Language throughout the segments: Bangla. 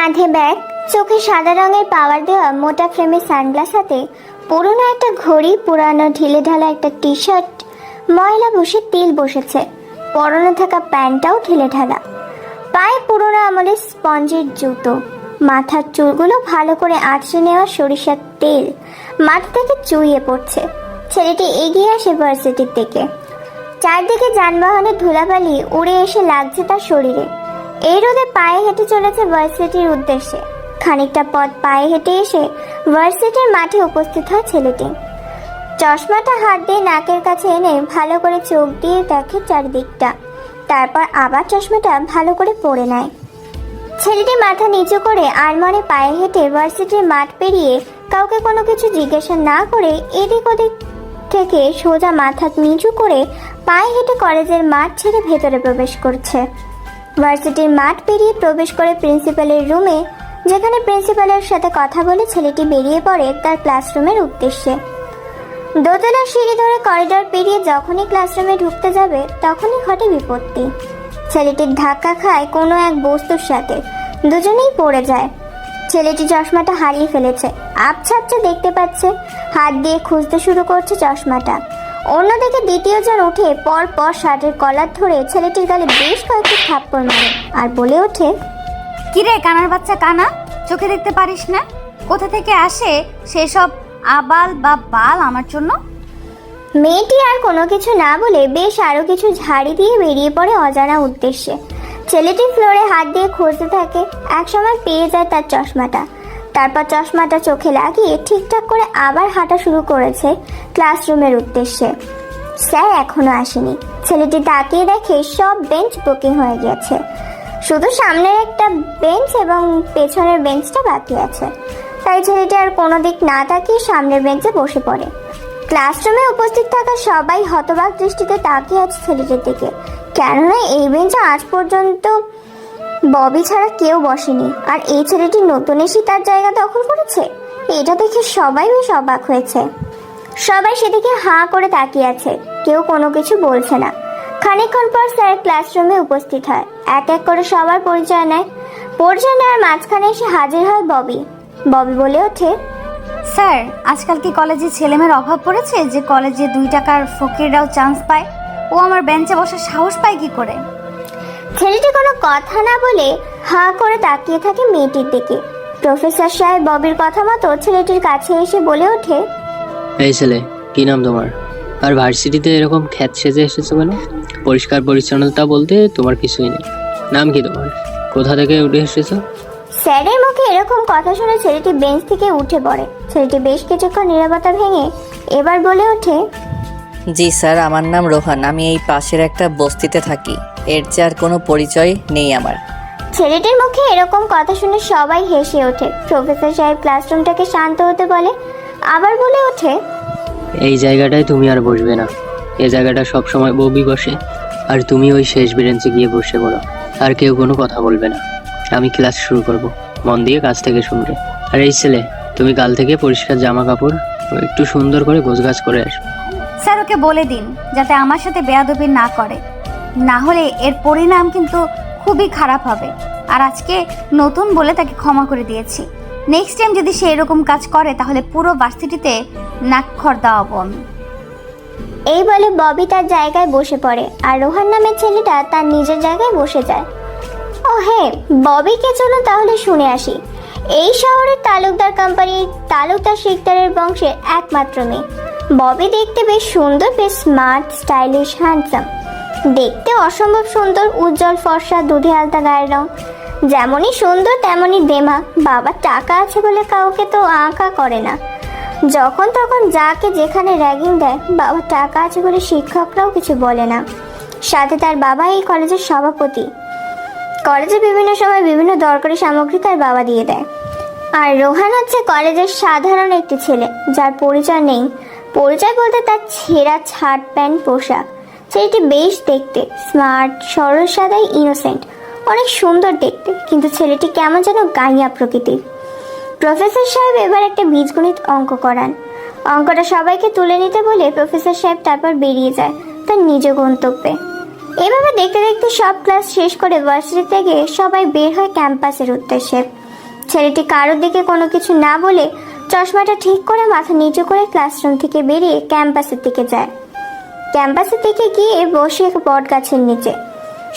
কাঁধে ব্যাগ, চোখে সাদা রঙের পাওয়ার দেওয়া মোটা ফ্রেমের সানগ্লাস হাতে, পুরনো একটা ঘড়ি, পুরানো ঢিলে ঢালা একটা টি শার্ট, ময়লা বসে তেল বসেছে, পরনে থাকা প্যান্টটাও ঢিলে ঢালা, পায়ে পুরনো আমলের স্পঞ্জের জুতো, মাথার চুলগুলো ভালো করে আঁচড়ে নেওয়া সরিষার তেল মাথা থেকে চুইয়ে পড়ছে। ছেলেটি এগিয়ে আসে ভার্সিটির দিকে। চারদিকে যানবাহনের ধুলাবালি উড়ে এসে লাগছে তার শরীরে। এই রোদে পায়ে হেঁটে চলেছে ভার্সিটির উদ্দেশ্যে। খানিকটা পথ পায়ে হেঁটে এসে ভার্সিটির মাঠে উপস্থিত হয় ছেলেটি। চশমাটা হাত দিয়ে নাকের কাছে এনে ভালো করে চোখ দিয়ে দেখে চারদিকটা, তারপর আবার চশমাটা ভালো করে পরে নেয়। ছেলেটি মাথা নিচু করে আরমনে পায়ে হেঁটে ভার্সিটির মাঠ পেরিয়ে কাউকে কোনো কিছু জিজ্ঞাসা না করে এদিক ওদিক থেকে সোজা মাথা নিচু করে পায়ে হেঁটে কলেজের মাঠ ছেড়ে ভেতরে প্রবেশ করছে। ভার্সিটির মাঠ পেরিয়ে প্রবেশ করে প্রিন্সিপালের রুমে, যেখানে প্রিন্সিপালের সাথে কথা বলে ছেলেটি বেরিয়ে পড়ে তার ক্লাসরুমের উদ্দেশ্যে। দোতলার সিঁড়ি ধরে করিডর পেরিয়ে যখনই ক্লাসরুমে ঢুকতে যাবে তখনই ঘটে বিপত্তি। ছেলেটির ধাক্কা খায় কোনো এক বস্তুর সাথে, দুজনেই পড়ে যায়। ছেলেটি চশমাটা হারিয়ে ফেলেছে, আবছা দেখতে পাচ্ছে, হাত দিয়ে খুঁজতে শুরু করছে চশমাটা। অন্যদিকে দ্বিতীয়জন উঠে পর পর শার্টের কলার ধরে ছেলেটির গালে বেশ কয়েকটি থাপ্পড় মারে আর বলে ওঠে, কিরে কানার বাচ্চা কানা, চোখে দেখতে পারিস না? কোথা থেকে আসে সেসব আবাল বা বাল আমার জন্য? মেয়েটি আর কোনো কিছু না বলে বেশ আরো কিছু ঝাড়ি দিয়ে বেরিয়ে পড়ে অজানা উদ্দেশ্যে। ছেলেটি ফ্লোরে হাত দিয়ে খুঁজতে থাকে, একসময় পেয়ে যায় তার চশমাটা। তারপর চশমাটা চোখে লাগিয়ে ঠিকঠাক করে আবার হাঁটা শুরু করেছে ক্লাসরুমের উদ্দেশ্যে। স্যার এখনো আসেনি। ছেলেটি তাকিয়ে দেখে সব বেঞ্চ বুকিং হয়ে গেছে, শুধু সামনের একটা বেঞ্চ এবং পেছনের বেঞ্চটা বাকি আছে। তাই ছেলেটি আর কোনো দিক না তাকিয়ে সামনের বেঞ্চে বসে পড়ে। ক্লাসরুমে উপস্থিত থাকা সবাই হতবাক দৃষ্টিতে তাকিয়ে আছে ছেলেটির দিকে, কেননা এই বেঞ্চে আজ পর্যন্ত ববি ছাড়া কেউ বসেনি, আর এই ছেলেটি নতুন এসে তার জায়গা দখল করেছে। এটা দেখে সবাই বেশ অবাক হয়েছে। সবাই সেদিকে হাঁ করে তাকিয়ে আছে, কেউ কোনো কিছু বলছে না। খানিকক্ষণ পর স্যার ক্লাসরুমে উপস্থিত হয়, এক এক করে সবার পরিচয় নেয়। পরিচয় নেওয়ার মাঝখানে এসে হাজির হয় ববি। ববি বলে ওঠে, স্যার, আজকাল কি কলেজে ছেলেমেয়ের অভাব পড়েছে যে কলেজে 2 টাকার ফকিররাও চান্স পায়? ও আমার বেঞ্চে বসার সাহস পায় কি করে? ছেলেটি কোনো কথা না বলে হাঁ করে তাকিয়ে থাকে মেয়েটির দিকে। প্রফেসর সাহেব ববির কথা মতো ছেলেটির কাছে এসে বলে ওঠে, এই ছেলে, কি নাম তোমার? আর ভার্সিটিতে এরকম খ্যাত সেজে এসেছো কেন? পরিষ্কার পরিচ্ছন্নতা বলতে তোমার কিছুই নেই। নাম কি তোমার? কোথা থেকে উঠে এসেছো? স্যারের মুখে এরকম কথা শুনে ছেলেটি বেঞ্চ থেকে উঠে পড়ে। ছেলেটি বেশ কিছুক্ষণ নীরবতা ভেঙে এবার বলে ওঠে, জি স্যার, আমার নাম রোহান, আমি এই পাশের একটা বস্তিতে থাকি। এর চেয়ে আর কোনো পরিচয় নেই আমার। ছেলেটির মুখে এরকম কথা শুনে সবাই হেসে ওঠে। প্রফেসর সাহেব ক্লাসরুমটাকে শান্ত হতে বলে, আবার বলে ওঠে, এই জায়গাটায় তুমি আর বসবে না। এই জায়গাটা সবসময় ববি বসে, আর তুমি ওই শেষ বেঞ্চে গিয়ে বসে পড়ো। আর কেউ কোনো কথা বলবে না। আমি ক্লাস শুরু করব, মন দিয়ে কাছ থেকে শুনবে। আর এই ছেলে, তুমি কাল থেকে পরিষ্কার জামা কাপড় একটু সুন্দর করে গোছগাছ করে আসবে। স্যার, ওকে বলে দিন যাতে আমার সাথে বেয়াদবি না করে, না হলে এর পরিণাম কিন্তু খুবই খারাপ হবে। আর আজকে নতুন বলে তাকে ক্ষমা করে দিয়েছি। নেক্সট টাইম যদি সে এরকম কাজ করে তাহলে পুরো ভার্সিটিতে নাকখর দেওয়াবো আমি। এই বলে ববি তার জায়গায় বসে পড়ে, আর রোহান নামের ছেলেটা তার নিজের জায়গায় বসে যায়। ও হ্যাঁ, ববিকে চলুন তাহলে শুনে আসি। এই শহরের তালুকদার কোম্পানির তালুকদার শিকদারের বংশের একমাত্র মেয়ে। ববি দেখতে বেশ সুন্দর, বেশ স্মার্ট, স্টাইলিশ, হ্যান্ডসাম। দেখতে অসম্ভব সুন্দর, উজ্জ্বল ফর্সা, দুধে আলতা গায়ের রং। যেমনই সুন্দর তেমনই দেমা। বাবার টাকা আছে বলে কাউকে তো আঁকা করে না। যখন তখন যাকে যেখানে র্যাগিং দেয়। বাবার টাকা আছে বলে শিক্ষকরাও কিছু বলে না। সাথে তার বাবা এই কলেজের সভাপতি। কলেজে বিভিন্ন সময় বিভিন্ন দরকারি সামগ্রী তার বাবা দিয়ে দেয়। আর রোহান হচ্ছে কলেজের সাধারণ একটি ছেলে, যার পরিচয় নেই। পরিচয় বলতে তার ছেঁড়া শার্ট প্যান্ট পোশাক। ছেলেটি বেশ দেখতে, স্মার্ট, সরল সাদাই, ইনোসেন্ট, অনেক সুন্দর দেখতে, কিন্তু ছেলেটি কেমন যেন গাইয়া প্রকৃতির। প্রফেসর সাহেব এবার একটা বীজগণিত অঙ্ক করান। অঙ্কটা সবাইকে তুলে নিতে বলে প্রফেসর সাহেব তারপর বেরিয়ে যায় তার নিজ গন্তব্যে। এভাবে দেখতে দেখতে সব ক্লাস শেষ করে ভার্সিটি থেকে সবাই বের হয় ক্যাম্পাসের উদ্দেশ্যে। ছেলেটি কারোর দিকে কোনো কিছু না বলে চশমাটা ঠিক করে মাথা নিচু করে ক্লাসরুম থেকে বেরিয়ে ক্যাম্পাসের দিকে যায়। ক্যাম্পাসের দিকে গিয়ে বসে বট গাছের নিচে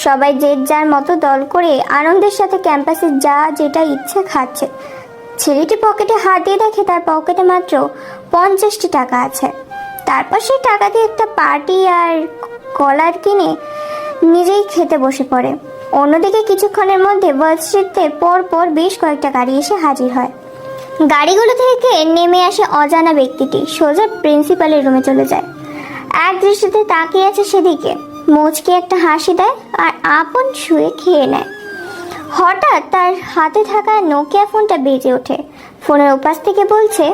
সবাই যে যার মতো দল করে আনন্দের সাথে ক্যাম্পাসে যা যেটা ইচ্ছে খাচ্ছে। ছেলেটি পকেটে হাত দিয়ে দেখে তার পকেটে মাত্র 50টি টাকা আছে। তারপর সেই টাকা দিয়ে একটা পার্টি আর কলার কিনে নিজেই খেতে বসে পড়ে। অন্যদিকে কিছুক্ষণের মধ্যে ভার্সিটিতে পর বেশ কয়েকটা গাড়ি এসে হাজির হয়। গাড়িগুলো থেকে নেমে আসে অজানা ব্যক্তিটি সোজা প্রিন্সিপালের রুমে চলে যায়। এক দৃষ্টিতে তাকিয়ে আছে সেদিকে, মুচকে একটা হাসি দেয় আর আপন শুয়ে খেয়ে নেয়। হঠাৎ তার হাতে থাকা নোকিয়া ফোনটা বেজে ওঠে। ফোনের উপাস থেকে বলছে,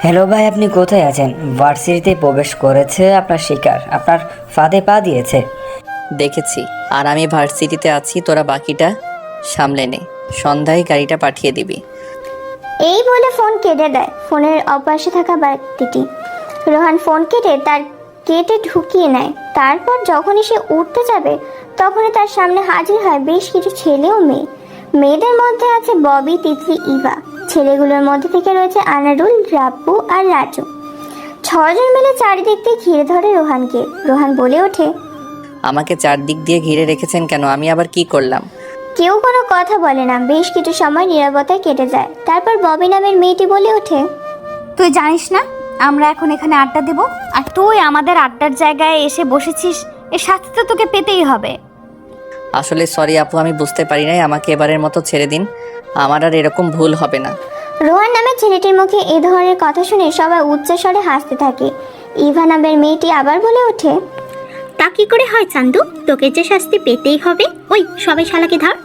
হ্যালো ভাই, আপনি কোথায় আছেন? ভার্সিটিতে প্রবেশ করেছে আপনার শিকার, আপনার ফাঁদে পা দিয়েছে। দেখেছি, আর আমি ভার্সিটিতে আছি, তোরা বাকিটা সামলে নে, সন্ধ্যায় গাড়িটা পাঠিয়ে দিবি। এই বলে ফোন কেটে দেয় ফোনের অপাশে থাকা ব্যক্তিটি। রোহান ফোন কেটে ঢুকিয়ে নেয়। তারপর যখনই সে উঠতে যাবে তখনই তার সামনে হাজির হয় বেশ কিছু ছেলে ও মেয়ে। মেয়েদের মধ্যে আছে ববি, তিতলি, ইভা। ছেলেগুলোর মধ্যে থেকে রয়েছে আনারুল, রাব্বু আর রাজু। 6 জন মিলে চারিদিক দিয়ে ঘিরে ধরে রোহানকে। রোহান বলে ওঠে, আমাকে চারদিক দিয়ে ঘিরে রেখেছেন কেন? আমি আবার কি করলাম? কেউ কোনো কথা বলে না। বেশ কিছু সময় নীরবতায় কেটে যায়। তারপর ববি নামের মেয়েটি বলে ওঠে, তুই জানিস না আমরা এখন এখানে আড্ডা দেব, আর তুই আমাদের আড্ডার জায়গায় এসে বসেছিস, এর সাথে তো তোকে পেতেই হবে। আসলে সরি আপু, আমি বুঝতে পারি নাই, আমাকে এবারের মতো ছেড়ে দিন, আমার আর এরকম ভুল হবে না। রোহান নামের ছেলেটির মুখে এ ধরনের কথা শুনে সবাই উচ্চস্বরে হাসতে থাকে। ইভা নামের মেয়েটি আবার বলে ওঠে, তা কি করে হয় চান্দু, তোকে যে শাস্তি পেতেই হবে। ওই সবাই শালাকে ধর।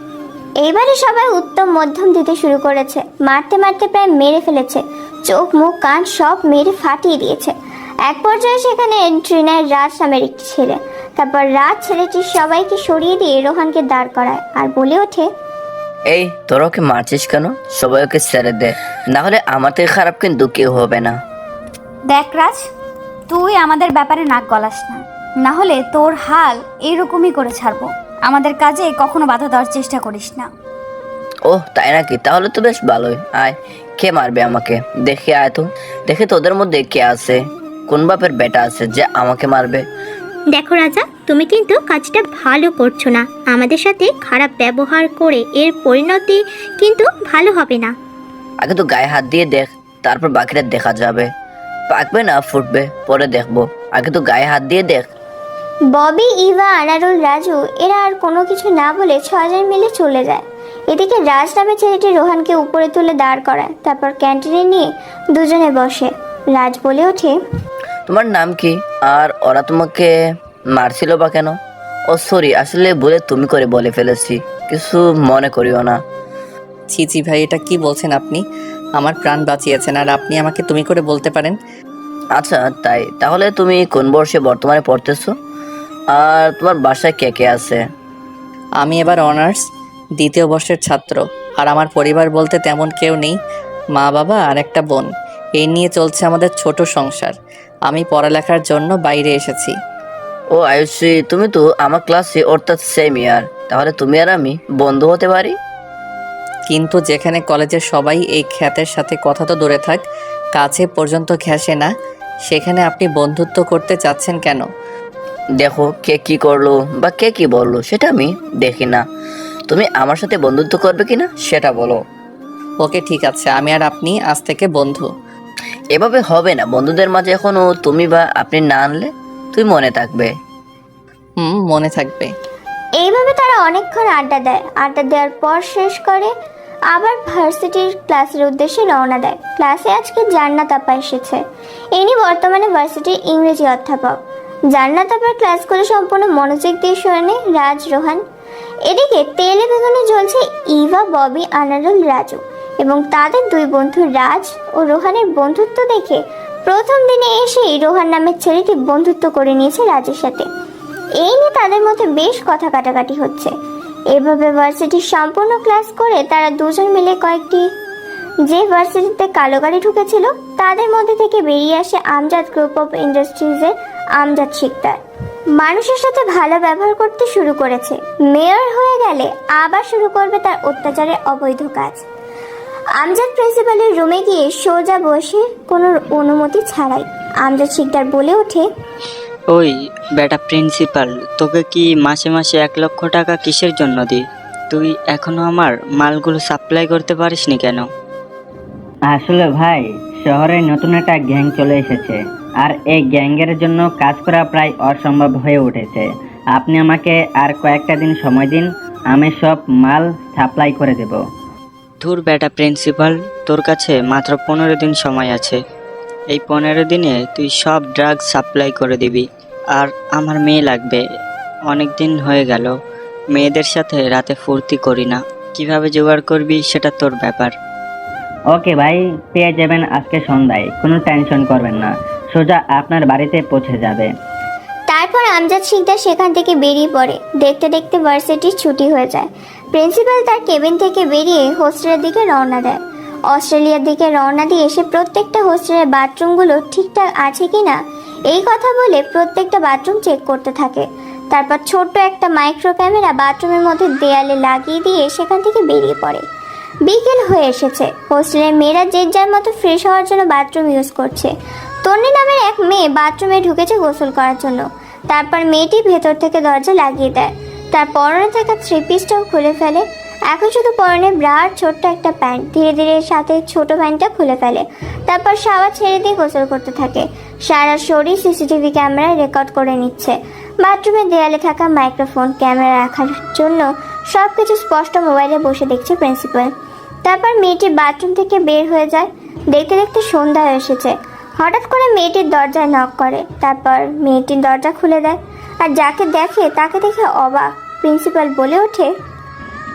এইবারে সবাই উত্তম মধ্যম দিতে শুরু করেছে। মারতে মারতে প্রায় মেরে ফেলেছে। চোখ মুখ কান সব মেরে ফাটিয়ে দিয়েছে। এক পর্যায়ে সেখানে ট্রিনায় রাজ নামের একটি ছেলে। তারপর রাজ ছেলেটি সবাইকে সরিয়ে দিয়ে রোহানকে দাঁড় করায় আর বলে ওঠে, এই তোরা ওকে মারছিস কেন? সবাই ওকে ছেড়ে দে, না হলে আমার থেকে খারাপ কিন্তু কেউ হবে না। দেখ রাজ, তুই আমাদের ব্যাপারে নাক গলাস না, না হলে তোর হাল এইরকমই করে ছাড়বো। আমাদের কাজে কখনো বাধা দেওয়ার চেষ্টা করিস না। ওহ তাই নাকি? তাহলে তো বেশ ভালোই। আয়, কে মারবে আমাকে? দেখে আয় তো, দেখে তোদের মধ্যে কে আছে, কোন বাপের বেটা আছে যে আমাকে মারবে। দেখো রাজা, তুমি কিন্তু কাজটা ভালো করছো না। আমাদের সাথে খারাপ ব্যবহার করে এর পরিণতি কিন্তু ভালো হবে না। আগে তো গায়ে হাত দিয়ে দেখ, তারপর বাকিটা দেখা যাবে। পাকবে না ফুটবে পরে দেখবো, আগে তো গায়ে হাত দিয়ে দেখ। ববি, ইভা, আনারুল, রাজু এরা আর কোনো কিছু না বলে 6 জন মিলে চলে যায়। এদিকে রাজ নামের ছেলেটি রোহানকে উপরে তুলে দাঁড় করায়। তারপর ক্যান্টিনে নিয়ে দুজনে বসে। রাজ বলে ওঠে, তোমার নাম কি? আর ওরা তোমাকে মারছিল বা কেন? ও সরি, আসলে বলে তুমি করে বলে ফেলেছি, কিছু মনে করিও না। ছি ছি ভাই, এটা কি বলছেন আপনি? আমার প্রাণ বাঁচিয়েছেন আর আপনি আমাকে তুমি করে বলতে পারেন? আচ্ছা তাই, তাহলে তুমি কোন বর্ষে বর্তমানে পড়তেছো? আর তোমার বাসায় কে কে আছে? আমি এবার অনার্স 2য় বর্ষের ছাত্র, আর আমার পরিবার বলতে তেমন কেউ নেই, মা বাবা আর একটা বোন। এই নিয়ে চলছে আমাদের ছোট সংসার। আমি পড়ালেখার জন্য বাইরে এসেছি। ও আয়ুষী, তুমি তো আমার ক্লাসে অর্থাৎ সেম ইয়ার, তাহলে তুমি আর আমি বন্ধু হতে পারি। কিন্তু যেখানে কলেজের সবাই এই খ্যাতের সাথে কথা তো দূরে থাক, কাছে পর্যন্ত ঘেঁষে না, সেখানে আপনি বন্ধুত্ব করতে চাচ্ছেন কেন? দেখো, কে কি করলো বা কে কি বললো সেটা আমি দেখি না, তুমি আমার সাথে বন্ধুত্ব করবে কিনা সেটা বলো। ওকে ঠিক আছে, আমি আর আপনি আজ থেকে বন্ধু। এভাবে হবে না, বন্ধুদের মাঝে এখনো তুমি বা আপনি না আনলে তুই মনে থাকবে। মনে থাকবে। এইভাবে তারা অনেকক্ষণ আড্ডা দেয়। আড্ডা দেওয়ার পর শেষ করে আবার ভার্সিটির ক্লাসের উদ্দেশ্যে রওনা দেয়। ক্লাসে আজকে জান্নাত আপা এসেছে। ইনি বর্তমানে ভার্সিটির ইংরেজি অধ্যাপক। জান্নাত আপার ক্লাসগুলো সম্পূর্ণ মনোযোগ দিয়ে শোনে রাজ, রোহান। এদিকে তেলে বেগুনে জ্বলছে ইভা, ববি, আনারুল, রাজু এবং তাদের 2 বন্ধু রাজ ও রোহানের বন্ধুত্ব দেখে প্রথম দিনে এসেই রোহান নামের ছেলেটি বন্ধুত্ব করে নিয়েছে রাজের সাথে। এই নিয়ে তাদের মধ্যে বেশ কথা কাটাকাটি হচ্ছে। এভাবে ভার্সিটির সম্পূর্ণ ক্লাস করে তারা 2 জন মিলে যে ভার্সিটিতে কালো গাড়ি ঢুকেছিল তাদের মধ্যে থেকে বেরিয়ে আসে আমজাদ গ্রুপ অফ ইন্ডাস্ট্রিজের আমজাদ শিকদার। মানুষের সাথে ভালো ব্যবহার করতে শুরু করেছে। মেয়র হয়ে গেলে আবার শুরু করবে তার অত্যাচারের অবৈধ কাজ। আমজাদ প্রিন্সিপালের রুমে গিয়ে সোজা বসে কোনো অনুমতি ছাড়াই আমজাদ শিকদার বলে ওঠে, ওই বেটা প্রিন্সিপাল, তোকে কি মাসে মাসে 1 লক্ষ টাকা কিসের জন্য দিই? তুই এখনো আমার মালগুলো সাপ্লাই করতে পারিসনি কেন? আসলে ভাই, শহরে নতুন একটা গ্যাং চলে এসেছে, আর এই গ্যাংয়ের জন্য কাজ করা প্রায় অসম্ভব হয়ে উঠেছে। আপনি আমাকে আর কয়েকটা দিন সময় দিন, আমি সব মাল সাপ্লাই করে দেব। ধুর বেটা প্রিন্সিপাল, তোর কাছে মাত্র 15 দিন সময় আছে। এই 15 দিনে তুই সব ড্রাগ সাপ্লাই করে দিবি। আর আমার মেয়ে লাগবে, অনেক দিন হয়ে গেল মেয়েদের সাথে রাতে ফুর্তি করি না। কিভাবে জোগাড় করবি সেটা তোর ব্যাপার। ওকে ভাই, পেয়ে যাবেন আজকে সন্ধ্যায়, কোনো টেনশন করবেন না, সোজা আপনার বাড়িতে পৌঁছে যাবে। তারপর আমজাদ শিকদার সেখান থেকে বেরিয়ে পড়ে। দেখতে দেখতে ভার্সিটির ছুটি হয়ে যায়। প্রিন্সিপাল তার কেবিন থেকে বেরিয়ে হোস্টেলের দিকে রওনা দেয়। অস্ট্রেলিয়ার দিকে রওনা দিয়ে এসে প্রত্যেকটা হোস্টেলের বাথরুমগুলো ঠিকঠাক আছে কিনা এই কথা বলে প্রত্যেকটা বাথরুম চেক করতে থাকে। তারপর ছোট্ট একটা মাইক্রো ক্যামেরা বাথরুমের মধ্যে দেয়ালে লাগিয়ে দিয়ে সেখান থেকে বেরিয়ে পড়ে। বিকেল হয়ে এসেছে। হোস্টেলের মেয়েরা যে যার মতো ফ্রেশ হওয়ার জন্য বাথরুম ইউজ করছে। তন্নি নামের এক মেয়ে বাথরুমে ঢুকেছে গোসল করার জন্য। তারপর মেয়েটি ভেতর থেকে দরজা লাগিয়ে দেয়। তার পরনে থাকা 3 পিসটাও খুলে ফেলে। এখন শুধু পরনে ব্রা আর ছোট্ট একটা প্যান্ট। ধীরে ধীরে সাথে ছোট প্যান্টটা খুলে ফেলে। তারপর শাওয়ার ছেড়ে দিয়ে গোসল করতে থাকে। সারা শরীর সিসিটিভি ক্যামেরায় রেকর্ড করে নিচ্ছে। বাথরুমের দেয়ালে থাকা মাইক্রোফোন, ক্যামেরা রাখার জন্য সব কিছু স্পষ্ট মোবাইলে বসে দেখছে প্রিন্সিপাল। তারপর মেয়েটি বাথরুম থেকে বের হয়ে যায়। দেখতে দেখতে সন্ধ্যা হয়ে এসেছে। হঠাৎ করে মেয়েটির দরজায় নক করে। তারপর মেয়েটির দরজা খুলে দেয়। আর যাকে দেখে তাকে দেখে অবাক। প্রিন্সিপাল বলে ওঠে,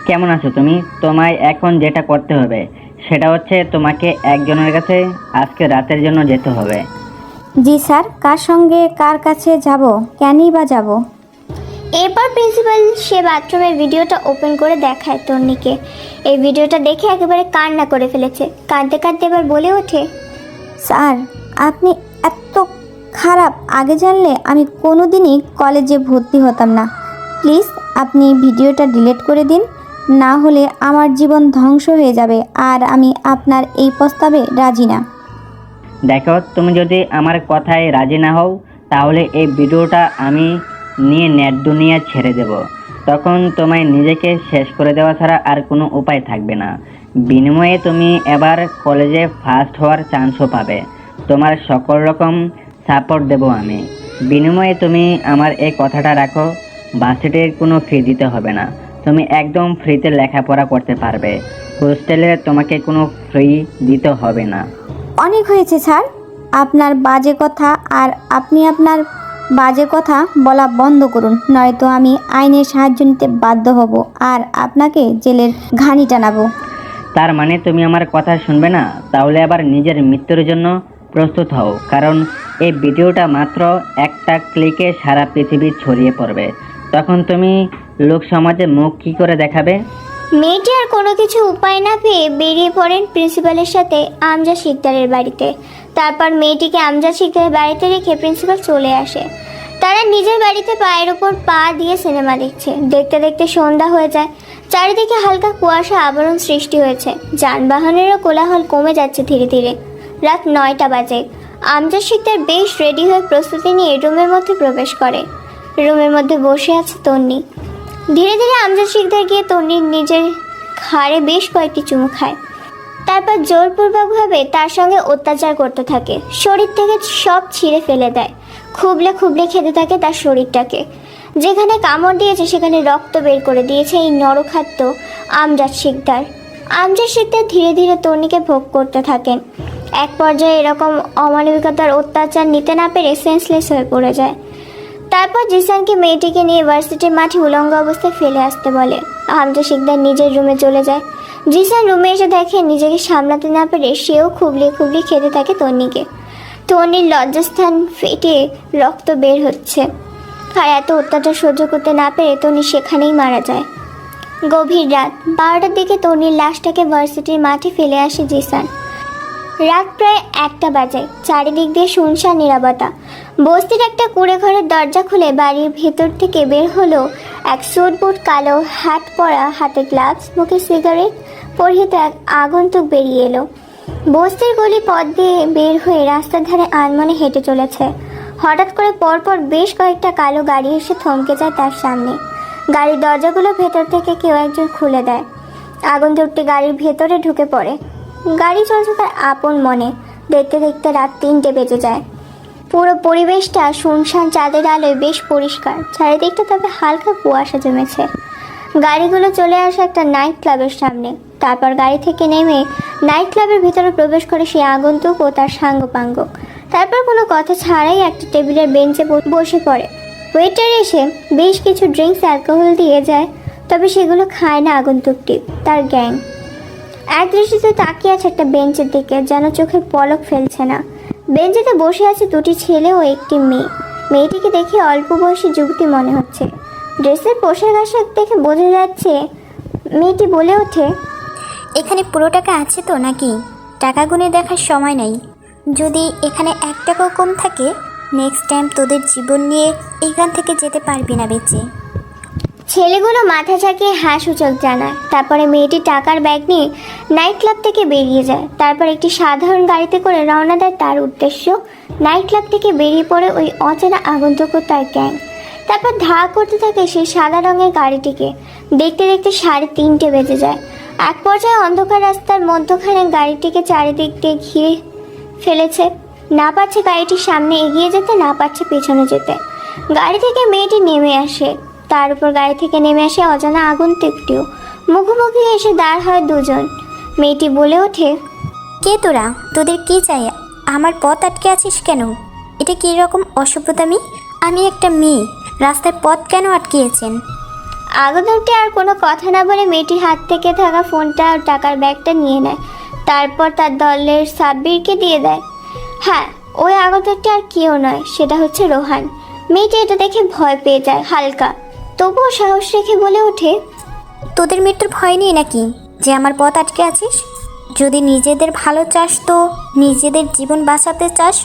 কেমন আছো তুমি? তোমায় এখন যেটা করতে হবে সেটা হচ্ছে তোমাকে একজনের কাছে আজকে রাতের জন্য যেতে হবে। জি স্যার, কার সঙ্গে কার কাছে যাব, কেনই বা যাব? এরপর প্রিন্সিপাল সে বাথরুমের ভিডিওটা ওপেন করে দেখায় তন্নিকে। এই ভিডিওটা দেখে একেবারে কান্না করে ফেলেছে। কাঁদতে কাঁদতে এবার বলে ওঠে, স্যার, আপনি এত খারাপ, আগে জানলে আমি কোনোদিনই কলেজে ভর্তি হতাম না। প্লিজ আপনি ভিডিওটা ডিলিট করে দিন, না হলে আমার জীবন ধ্বংস হয়ে যাবে। আর আমি আপনার এই প্রস্তাবে রাজি না। দেখো, তুমি যদি আমার কথায় রাজি না হও তাহলে এই ভিডিওটা আমি নিয়ে নেট দুনিয়া ছেড়ে দেব। তখন তোমায় নিজেকে শেষ করে দেওয়া ছাড়া আর কোনো উপায় থাকবে না। বিনিময়ে তুমি এবার কলেজে ফার্স্ট হওয়ার চান্সও পাবে। তোমার সকল রকম সাপোর্ট দেব আমি। বিনিময়ে তুমি আমার এই কথাটা রাখো, ভার্সিটির কোনো ফি দিতে হবে না। তুমি একদম ফ্রিতে লেখাপড়া করতে পারবে। হোস্টেলে তোমাকে কোনো ফ্রি দিতে হবে না। অনেক হয়েছে স্যার আপনার বাজে কথা, আর আপনি আপনার বাজে কথা বলা বন্ধ করুন, নয়তো আমি আইনের সাহায্য নিতে বাধ্য হব আর আপনাকে জেলের ঘানি টানাবো। তার মানে তুমি আমার কথা শুনবে না? তাহলে আবার নিজের মৃত্যুর জন্য প্রস্তুত হও, কারণ এই ভিডিওটা মাত্র একটা ক্লিকে সারা পৃথিবী ছড়িয়ে পড়বে। তখন তুমি লোক সমাজে মুখ কী করে দেখাবে? মেয়েটি আর কোনো কিছু উপায় না পেয়ে বেরিয়ে পড়েন প্রিন্সিপালের সাথে আমজাদ শিকদারের বাড়িতে। তারপর মেয়েটিকে আমজাদ শিকদারের বাড়িতে রেখে প্রিন্সিপাল চলে আসে। তারা নিজের বাড়িতে পায়ের ওপর পা দিয়ে সিনেমা দেখছে। দেখতে দেখতে সন্ধ্যা হয়ে যায়। চারিদিকে হালকা কুয়াশা আবরণ সৃষ্টি হয়েছে। যানবাহনেরও কোলাহল কমে যাচ্ছে ধীরে ধীরে। রাত 9টা বাজে। আমজাদ শিকদার বেশ রেডি হয়ে প্রস্তুতি নিয়ে রুমের মধ্যে প্রবেশ করে। রুমের মধ্যে বসে আছে তন্নি। ধীরে ধীরে আমজাদ শিকদার গিয়ে তন্নির নিজের ঘাড়ে বেশ কয়েকটি চুমু খায়। তারপর জোরপূর্বকভাবে তার সঙ্গে অত্যাচার করতে থাকে। শরীর থেকে সব ছিঁড়ে ফেলে দেয়। খুবলে খুবলে খেতে থাকে তার শরীরটাকে। যেখানে কামড় দিয়েছে সেখানে রক্ত বের করে দিয়েছে এই নরখাদ্য আমজাদ শিকদার। আমজাদ শিকদার ধীরে ধীরে তন্নিকে ভোগ করতে থাকেন। এক পর্যায়ে এরকম অমানবিকতার অত্যাচার নিতে না পেরে সেন্সলেস হয়ে পড়ে যায়। তারপর জিসানকে মেয়েটিকে নিয়ে ভার্সিটির মাঠে উলঙ্গ অবস্থায় ফেলে আসতে বলে। আমজাদ শিকদার নিজের রুমে চলে যায়। জিসান রুমে এসে দেখে নিজেকে সামলাতে না পেরে সেও খুবলিয়ে খুবলিয়ে খেতে থাকে তন্নিকে। তন্নির লজ্জাস্থান ফেটে রক্ত বের হচ্ছে। আর এত অত্যাচার সহ্য করতে না পেরে তন্নি সেখানেই মারা যায়। গভীর রাত 12টার দিকে তন্নির লাশটাকে ভার্সিটির মাঠে ফেলে আসে জিসান। রাত প্রায় 1টা বাজে। চারিদিক দিয়ে শুনশান নীরবতা। বস্তির একটা কুঁড়ে ঘরের দরজা খুলে বাড়ির ভেতর থেকে বের হলো এক স্যুট বুট, কালো হ্যাট পরা, হাতে গ্লাভস, মুখে সিগারেট পরিহিত এক আগন্তুক বেরিয়ে এলো। বস্তির গলি পথ দিয়ে বের হয়ে রাস্তার ধারে আনমনে হেঁটে চলেছে। হঠাৎ করে পরপর বেশ কয়েকটা কালো গাড়ি এসে থমকে যায় তার সামনে। গাড়ির দরজাগুলো ভেতর থেকে কেউ একজন খুলে দেয়। আগন্তুকটি গাড়ির ভেতরে ঢুকে পড়ে। গাড়ি চলছে তার আপন মনে। দেখতে দেখতে রাত 3টে বেজে যায়। পুরো পরিবেশটা শুনশান, চাঁদের আলোয় বেশ পরিষ্কার। চারিদিকটা তবে হালকা কুয়াশা জমেছে। গাড়িগুলো চলে আসে একটা নাইট ক্লাবের সামনে। তারপর গাড়ি থেকে নেমে নাইট ক্লাবের ভিতরে প্রবেশ করে সেই আগন্তুক ও তার সাঙ্গপাঙ্গ। তারপর কোনো কথা ছাড়াই একটা টেবিলের বেঞ্চে বসে পড়ে। ওয়েটার এসে বেশ কিছু ড্রিঙ্কস, অ্যালকোহল দিয়ে যায়, তবে সেগুলো খায় না আগন্তুকটি। তার গ্যাং এক দৃষ্টিতে তাকিয়ে আছে একটা বেঞ্চের দিকে, যেন চোখে পলক ফেলছে না। বেঞ্চেতে বসে আছে 2টি ছেলে ও একটি মেয়ে। মেয়েটিকে দেখে অল্প বয়সী যুবতী মনে হচ্ছে। ড্রেসের পোশাক আশাক দেখে বোঝা যাচ্ছে। মেয়েটি বলে ওঠে, এখানে পুরো টাকা আছে তো নাকি? টাকা গুনে দেখার সময় নাই। যদি এখানে 1 টাকাও কম থাকে, নেক্সট টাইম তোদের জীবন নিয়ে এখান থেকে যেতে পারবি না বেঁচে। ছেলেগুলো মাথা ঝাঁকিয়ে হ্যাঁ সূচক জানায়। তারপরে মেয়েটি টাকার ব্যাগ নিয়ে নাইট ক্লাব থেকে বেরিয়ে যায়। তারপর একটি সাধারণ গাড়িতে করে রওনা দেয় তার উদ্দেশ্য। নাইট ক্লাব থেকে বেরিয়ে পড়ে ওই অচেনা আগন্তুক ও তার গ্যাং। তারপর ধাওয়া করতে থাকে সেই সাদা রঙের গাড়িটিকে। দেখতে দেখতে 3:30 বেজে যায়। এক পর্যায়ে অন্ধকার রাস্তার মধ্যখানে গাড়িটিকে চারিদিক দিয়ে ঘিরে ফেলেছে। না পারছে গাড়িটির সামনে এগিয়ে যেতে, না পারছে পেছনে যেতে। গাড়ি থেকে মেয়েটি নেমে আসে। তার উপর গাড়ি থেকে নেমে আসে অজানা আগন্তুকটিও। মুখোমুখি এসে দাঁড় হয় দুজন। মেয়েটি বলে ওঠে, কে তোরা? তোদের কি চাই? আমার পথ আটকে আছিস কেন? এটা কী রকম অসভ্যতামি? আমি একটা মেয়ে, রাস্তায় পথ কেন আটকিয়েছেন? আগন্তুকটি আর কোনো কথা না বলে মেয়েটির হাত থেকে থাকা ফোনটা আর টাকার ব্যাগটা নিয়ে নেয়। তারপর তার দলের সাব্বিরকে দিয়ে দেয়। হ্যাঁ, ওই আগন্তুকটি আর কেউ নয়, সেটা হচ্ছে রোহান। মেয়েটি এটা দেখে ভয় পেয়ে যায় হালকা, তবুও সাহস রেখে বলে ওঠে, তোদের মৃত্যুর ভয় নেই নাকি যে আমার পথ আটকে আছিস? যদি নিজেদের ভালো চাস, তো নিজেদের জীবন বাঁচাতে চাস,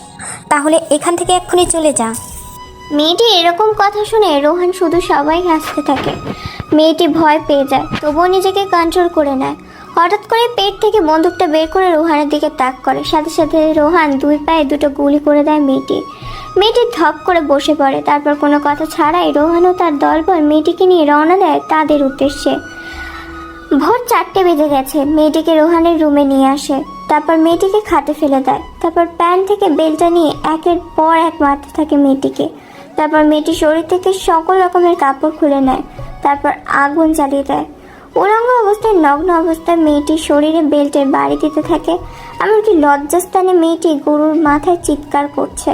তাহলে এখান থেকে এক্ষুনি চলে যা। মেয়েটি এরকম কথা শুনে রোহান শুধু সবাই হাসতে থাকে। মেয়েটি ভয় পেয়ে যায়, তবুও নিজেকে কন্ট্রোল করে নেয়। হঠাৎ করে পেট থেকে বন্দুকটা বের করে রোহানের দিকে তাক করে। সাথে সাথে রোহান 2 পায়ে 2টো গুলি করে দেয় মেয়েটি। মেয়েটি ধপ করে বসে পড়ে। তারপর কোনো কথা ছাড়াই রোহান ও তার দলবল মেয়েটিকে নিয়ে রওনা দেয় তাদের উদ্দেশ্যে। ভোর 4টে বেজে গেছে। মেয়েটিকে রোহানের রুমে নিয়ে আসে। তারপর মেয়েটিকে খাটে ফেলে দেয়। তারপর প্যান্ট থেকে বেলটা নিয়ে একের পর এক মারতে থাকে মেয়েটিকে। তারপর মেয়েটি শরীর থেকে সকল রকমের কাপড় খুলে নেয়। তারপর আগুন জ্বালিয়ে দেয়। উলঙ্গ অবস্থায়, নগ্ন অবস্থায় মেয়েটির শরীরে বেল্টের বাড়ি দিতে থাকে। এমনকি লজ্জাস্থানে মেয়েটি গরুর মাথায় চিৎকার করছে।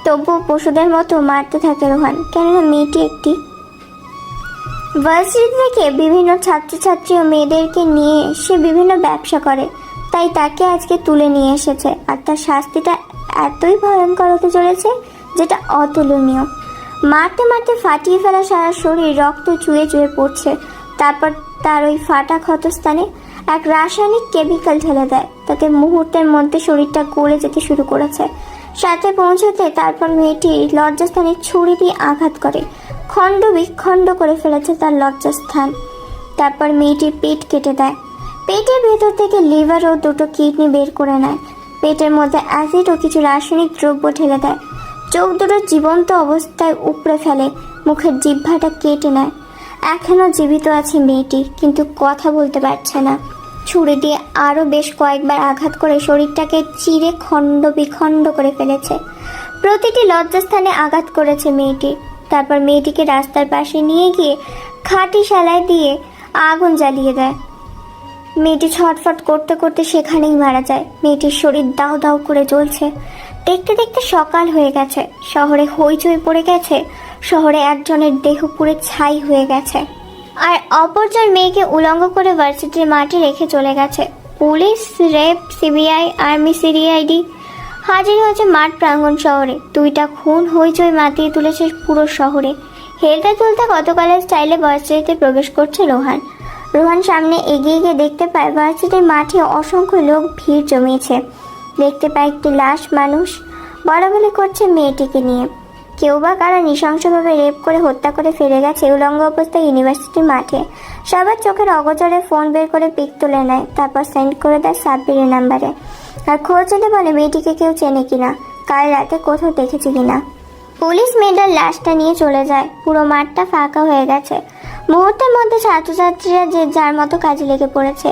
তবুও পশুদের মতো মারতে থাকে রোহান, কেননা মেয়েটি একটি ভার্সিটি থেকে বিভিন্ন ছাত্রছাত্রী ও মেয়েদেরকে নিয়ে সে বিভিন্ন ব্যবসা করে। তাই তাকে আজকে তুলে নিয়ে এসেছে। আর তার শাস্তিটা এতই ভয়ঙ্কর হতে চলেছে যেটা অতুলনীয়। মারতে মারতে ফাটিয়ে ফেলা সারা শরীর, রক্ত চুয়ে চুয়ে পড়ছে। তারপর তার ওই ফাটা ক্ষতস্থানে এক রাসায়নিক কেমিক্যাল ঢেলে দেয়। তাতে মুহূর্তের মধ্যে শরীরটা গলে যেতে শুরু করেছে। সাথে পৌঁছতে তারপর মেয়েটি লজ্জাস্থানে ছুরি দিয়ে আঘাত করে খণ্ড বিখণ্ড করে ফেলেছে তার লজ্জাস্থান। তারপর মেয়েটির পেট কেটে দেয়। পেটের ভেতর থেকে লিভার ও 2টো কিডনি বের করে নেয়। পেটের মধ্যে অ্যাসিড ও কিছু রাসায়নিক দ্রব্য ঢেলে দেয়। চোখ দুটো জীবন্ত অবস্থায় উপড়ে ফেলে। মুখের জিহ্বাটা কেটে নেয়। এখনও জীবিত আছে মেয়েটি, কিন্তু কথা বলতে পারছে না। ছুরি দিয়ে আরও বেশ কয়েকবার আঘাত করে শরীরটাকে চিরে খণ্ড বিখণ্ড করে ফেলেছে। প্রতিটি লজ্জাস্থানে আঘাত করেছে মেয়েটি। তারপর মেয়েটিকে রাস্তার পাশে নিয়ে গিয়ে খাঁটি শালায় দিয়ে আগুন জ্বালিয়ে দেয়। মেয়েটি ছটফট করতে করতে সেখানেই মারা যায়। মেয়েটির শরীর দাউ দাউ করে জ্বলছে। দেখতে দেখতে সকাল হয়ে গেছে। শহরে হইচই পড়ে গেছে। শহরে একজনের দেহ পুরো ছাই হয়ে গেছে, আর অপরজন মেয়েকে উলঙ্গ করে ভার্সিটির মাঠে রেখে চলে গেছে। Police, RAB, CBI, army, CID হাজির হয়েছে মাঠ প্রাঙ্গণ শহরে। 2টা খুন হইচই মাতিয়ে তুলেছে পুরো শহরে। হেলতে তুলতে গতকালের স্টাইলে ভার্সিটিতে প্রবেশ করছে রোহান। রোহান সামনে এগিয়ে গিয়ে দেখতে পায় ভার্সিটির মাঠে অসংখ্য লোক ভিড় জমিয়েছে। দেখতে পায় একটি লাশ মানুষ বলাবলি করছে মেয়েটিকে নিয়ে। কেউ বা কারা নৃশংসভাবে রেপ করে হত্যা করে ফিরে গেছে উলঙ্গ অবস্থায় ইউনিভার্সিটির মাঠে। সবার চোখের অগোচরে ফোন বের করে পিক তুলে নেয়, তারপর সেন্ড করে দেয় সাব্বিরের নাম্বারে। আর খোঁজ নিতে বলে মেয়েটিকে কেউ চেনে কিনা, কাল রাতে কোথাও দেখেছে কিনা। পুলিশ মেয়েটার লাশটা নিয়ে চলে যায়। পুরো মাঠটা ফাঁকা হয়ে গেছে। মুহূর্তের মধ্যে ছাত্রছাত্রীরা যে যার মতো কাজে লেগে পড়েছে।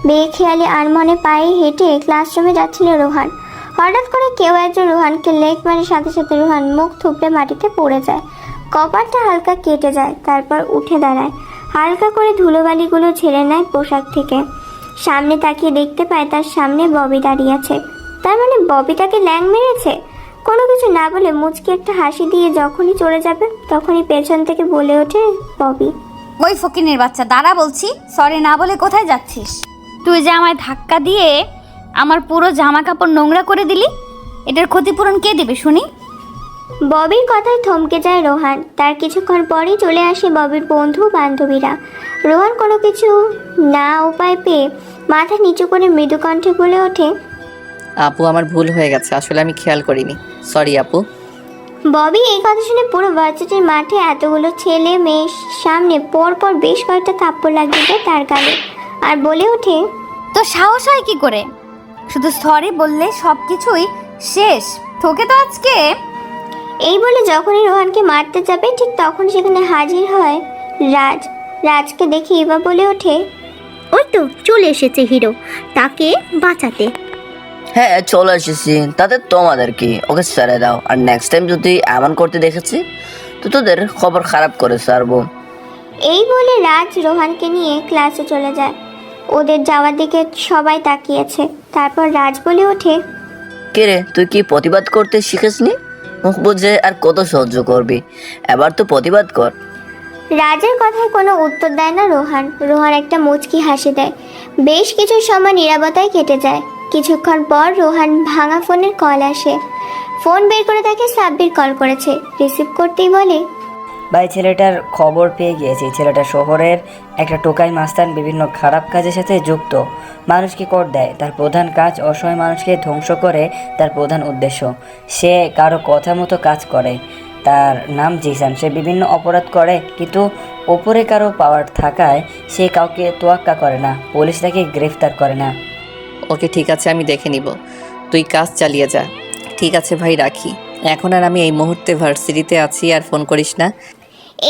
বেখেয়ালি আনমনে পায়ে হেঁটে ক্লাসরুমে যাচ্ছিল রোহান। হঠাৎ করে কেউ একজন রোহানকে লেগ মারে, সাথে সাথে রোহান মুখ থুবড়ে মাটিতে পড়ে যায়। কপালটা হালকা কেটে যায়, তারপর উঠে দাঁড়ায়। হালকা করে ধুলোবালিগুলো ঝেড়ে নেয় পোশাক থেকে। সামনে তাকিয়ে দেখতে পায় তার সামনে ববি দাঁড়িয়ে আছে। তার মানে ববি তাকে ল্যাং মেরেছে। কোনো কিছু না বলে মুচকি একটা হাসি দিয়ে যখনই চলে যাবে তখনই পেছন থেকে বলে ওঠে ববি, ওই ফকিনের বাচ্চা, দাঁড়া বলছি। সরি না বলে কোথায় যাচ্ছিস? তুই যে আমায় ধাক্কা দিয়ে আমার পুরো জামা কাপড় নোংরা করে দিলি, এটার ক্ষতিপূরণ কে দেবে শুনি? ববির কথায় থমকে যায় রোহান। তার কিছুক্ষণ পরেই চলে আসে ববির বন্ধু বান্ধবীরা। রোহান কোনো কিছু না উপায় পেয়ে মাথা নিচু করে মৃদু কণ্ঠে বলে ওঠে, আপু আমার ভুল হয়ে গেছে, আসলে আমি খেয়াল করিনি, সরি আপু। ববি এই কথা শুনে পুরো ভার্সিটির মাঠে এতগুলো ছেলে মেয়ের সামনে পরপর বেশ কয়েকটা থাপ্পড় লাগিয়ে দেয় তার গালে, আর বলে ওঠে, তো সাহস হয় কি করে? শুধু সরি বললে সব কিছুই শেষ। তোকে তো আজকে। এই বলে যখনই রোহানকে মারতে যাবে ঠিক তখন সেখানে হাজির হয় রাজ। রাজকে দেখে এবার বলে ওঠে, ওই তো চলে এসেছে হিরো, তাকে বাঁচাতে। হ্যাঁ চলে এসেছি, তাতে তোমাদের কি, ওকে ছেড়ে দাও। আর নেক্সট টাইম যদি এমন করতে দেখেছি তো তোদের খবর খারাপ করে ছাড়বো। এই বলে রাজ রোহানকে নিয়ে ক্লাসে চলে যায়। ওদের যাওয়ার দিকে সবাই তাকিয়েছে। তারপর রাজ বলে ওঠে, কে রে, তুই কি প্রতিবাদ করতে শিখেসনি? মুখ বুঝে আর কত সহ্য করবি, এবার তো প্রতিবাদ কর। রাজের কথায় কোনো উত্তর দেয় না রোহান। রোহান একটা মুচকি হাসি দেয়। বেশ কিছু সময় নীরবতায় কেটে যায়। কিছুক্ষণ পর রোহান ভাঙা ফোনের কল আসে। ফোন বের করে তাকে সাব্বির কল করেছে। রিসিভ করতেই বলে, ভাই ছেলেটার খবর পেয়ে গিয়েছি। ছেলেটা শহরের একটা টোকাই মাস্তান, বিভিন্ন খারাপ কাজের সাথে যুক্ত, মানুষকে কর দেয়। তার প্রধান কাজ অসহায় মানুষকে ধ্বংস করে, তার প্রধান উদ্দেশ্য। সে কারো কথা মতো কাজ করে। তার নাম জিসান। সে বিভিন্ন অপরাধ করে, কিন্তু ওপরে কারো পাওয়ার থাকায় সে কাউকে তোয়াক্কা করে না। পুলিশ তাকে গ্রেফতার করে না। ওকে ঠিক আছে, আমি দেখে নিব, তুই কাজ চালিয়ে যা। ঠিক আছে ভাই, রাখি এখন। আর আমি এই মুহূর্তে ভার্সিটিতে আছি, আর ফোন করিস না।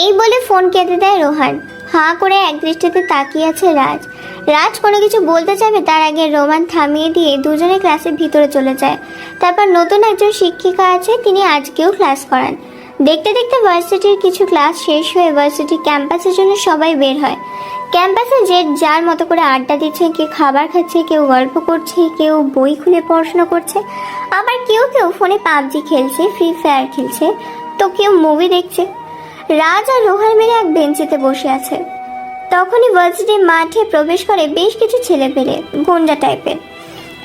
এই বলে ফোন কেটে দেয় রোহান। হাঁ করে একদৃষ্টিতে তাকিয়ে আছে রাজ। রাজ কোনো কিছু বলতে যাবে তার আগে রোমান থামিয়ে দিয়ে দুজনে ক্লাসের ভিতরে চলে যায়। তারপর নতুন একজন শিক্ষিকা আছে, তিনি আজকেও ক্লাস করান। দেখতে দেখতে ভার্সিটির কিছু ক্লাস শেষ হয়ে ভার্সিটির ক্যাম্পাসের জন্য সবাই বের হয়। ক্যাম্পাসে যে যার মতো করে আড্ডা দিচ্ছে, কেউ খাবার খাচ্ছে, কেউ গল্প করছে, কেউ বই খুলে পড়াশোনা করছে, আবার কেউ কেউ ফোনে পাবজি খেলছে, ফ্রি ফায়ার খেলছে, তো কেউ মুভি দেখছে। রাজ আর রোহান মিলে এক বেঞ্চিতে বসে আছে। তখনই ভার্সিটির মাঠে প্রবেশ করে বেশ কিছু ছেলে পেলে, গুন্ডা টাইপের।